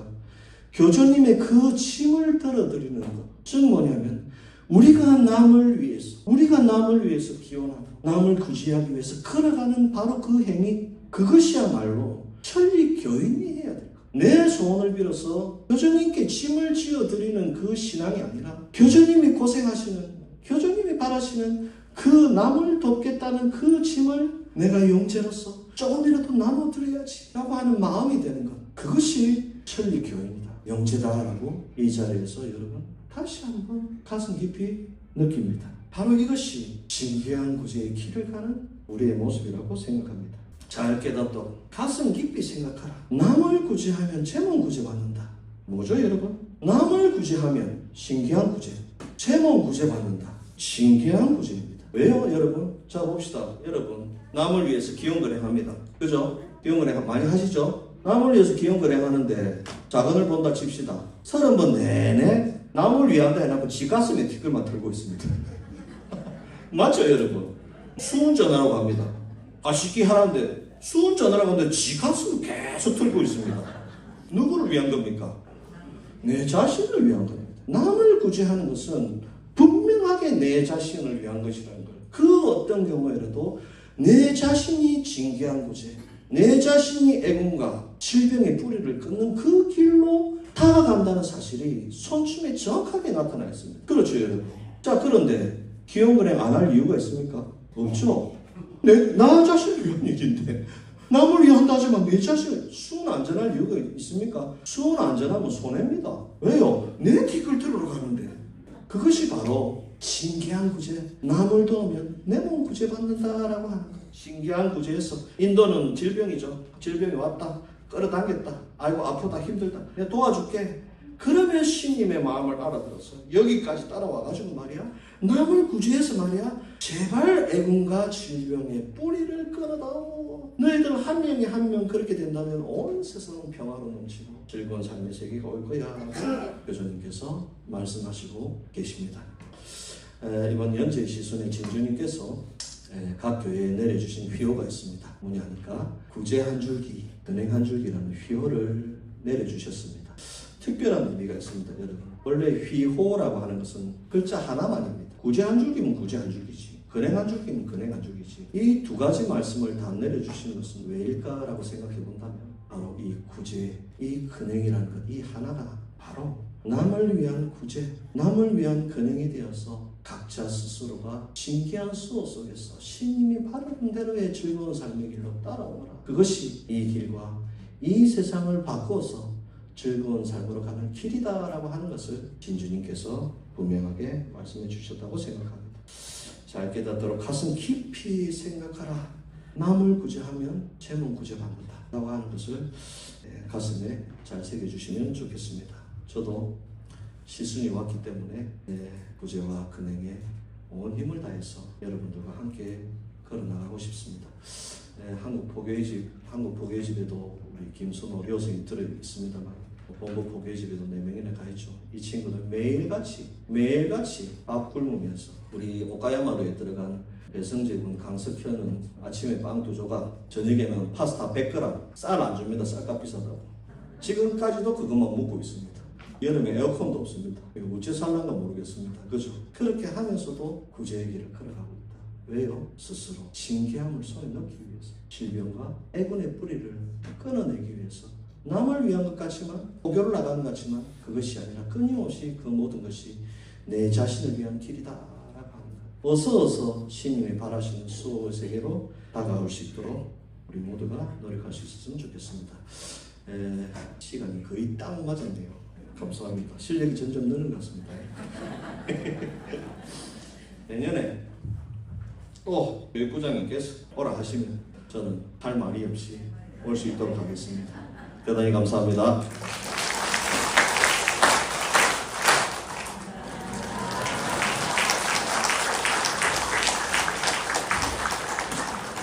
교주님의 그 짐을 떨어뜨리는 것. 즉 뭐냐면 우리가 남을 위해서 기원하고 남을 구제하기 위해서 걸어가는 바로 그 행위 그것이야말로 천리교인이 해야 될 것. 내 소원을 빌어서 교주님께 짐을 지어드리는 그 신앙이 아니라 교주님이 고생하시는 교주님이 바라시는 그 남을 돕겠다는 그 짐을 내가 영재로서 조금이라도 나눠드려야지 라고 하는 마음이 되는 것 그것이 천리교인이다 영재다라고 이 자리에서 여러분 다시 한번 가슴 깊이 느낍니다. 바로 이것이 신기한 구제의 길을 가는 우리의 모습이라고 생각합니다. 잘 깨닫도록 가슴 깊이 생각하라. 남을 구제하면 제몸 구제받는다. 뭐죠 여러분? 남을 구제하면 신기한 구제, 제몸 구제받는다. 신기한 구제입니다. 왜요 여러분? 자 봅시다. 여러분 남을 위해서 기원거래합니다. 그죠? 기원거래 많이 하시죠? 남을 위해서 기원거래하는데 자건을 본다 칩시다. 30번 내내 남을 위한다 해놓고 지 가슴에 티끌만 털고 있습니다. 맞죠 여러분? 수운전하라고 합니다. 쉽게 하는데 수운전하라고 하는데 지 가슴을 계속 털고 있습니다. 누구를 위한 겁니까? 내 자신을 위한 겁니다. 남을 구제하는 것은 분명하게 내 자신을 위한 것이라는 걸. 그 어떤 경우에라도 내 자신이 징계한 구제, 내 자신이 애군과 질병의 뿌리를 끊는 그 길로 다가간다는 사실이 손춤에 정확하게 나타나 있습니다. 그렇죠 여러분? 자 그런데 기원거래 안 할 이유가 있습니까? 없죠. 나 자신을 위한 일인데 남을 위한다 하지만 내 자신을 수은 안전할 이유가 있습니까? 수은 안전하면 손해입니다. 왜요? 내 티끌 들으러 가는데. 그것이 바로 신기한 구제. 남을 도우면 내 몸 구제받는다라고 하는 거예요. 신기한 구제에서 인도는 질병이죠. 질병이 왔다. 끌어당겼다. 아이고 아프다 힘들다. 내가 도와줄게. 그러면 신님의 마음을 알아들어서 여기까지 따라와가지고 말이야 남을 구제해서 말이야 제발 애군과 질병의 뿌리를 끊어다오. 너희들 한 명이 한 명 그렇게 된다면 온 세상은 평화로 넘치고 즐거운 삶의 세계가 올 거야. 교주님께서 말씀하시고 계십니다. 이번 연재 시순의 진주님께서 각 교회에 내려주신 휘호가 있습니다. 뭐냐 하니까 구제 한 줄기, 은행 한 줄기라는 휘호를 내려주셨습니다. 특별한 의미가 있습니다, 여러분. 원래 휘호라고 하는 것은 글자 하나만입니다. 구제 한 줄기면 구제 한 줄기지, 근행 한 줄기면 근행 한 줄기지. 이 두 가지 말씀을 다 내려주시는 것은 왜일까라고 생각해 본다면 바로 이 구제, 이 근행이라는 것, 이 하나가 바로 남을 위한 구제, 남을 위한 근행이 되어서 각자 스스로가 신기한 수호 속에서 신님이 바른 대로의 즐거운 삶의 길로 따라오라. 그것이 이 길과 이 세상을 바꾸어서 즐거운 삶으로 가는 길이다라고 하는 것을 진주님께서 분명하게 말씀해 주셨다고 생각합니다. 잘 깨닫도록 가슴 깊이 생각하라. 남을 구제하면 제 몸 구제받는다 라고 하는 것을 가슴에 잘 새겨주시면 좋겠습니다. 저도 시순이 왔기 때문에 구제와 근행에 온 힘을 다해서 여러분들과 함께 걸어나가고 싶습니다. 한국 포교회집에도 우리 김순호 료생이 들어 있습니다만 본부 포교회집에도 4명이나 가 있죠. 이 친구들 매일같이 밥 굶으면서 우리 오카야마루에 들어간 배성재군 강석현은 아침에 빵 2조각, 저녁에는 파스타 100g, 쌀 안 줍니다. 쌀값 비싸다고. 지금까지도 그것만 먹고 있습니다. 여름에 에어컨도 없습니다. 이거 어째 살란가 모르겠습니다. 그죠? 그렇게 하면서도 구제의 길을 걸어가고 있다. 왜요? 스스로 신기함을 손에 넣기 위해서, 질병과 애군의 뿌리를 끊어내기 위해서, 남을 위한 것 같지만, 포교를 나가는 것 같지만 그것이 아니라 끊임없이 그 모든 것이 내 자신을 위한 길이다 라고 합니다. 어서 신님이 바라시는 수호의 세계로 다가올 수 있도록 우리 모두가 노력할 수 있었으면 좋겠습니다. 시간이 거의 딱 맞았네요. 감사합니다. 실력이 점점 느는 것 같습니다. 내년에 또 교육부장님께서 오라 하시면 저는 할 말이 없이 올 수 있도록 하겠습니다. 대단히 감사합니다.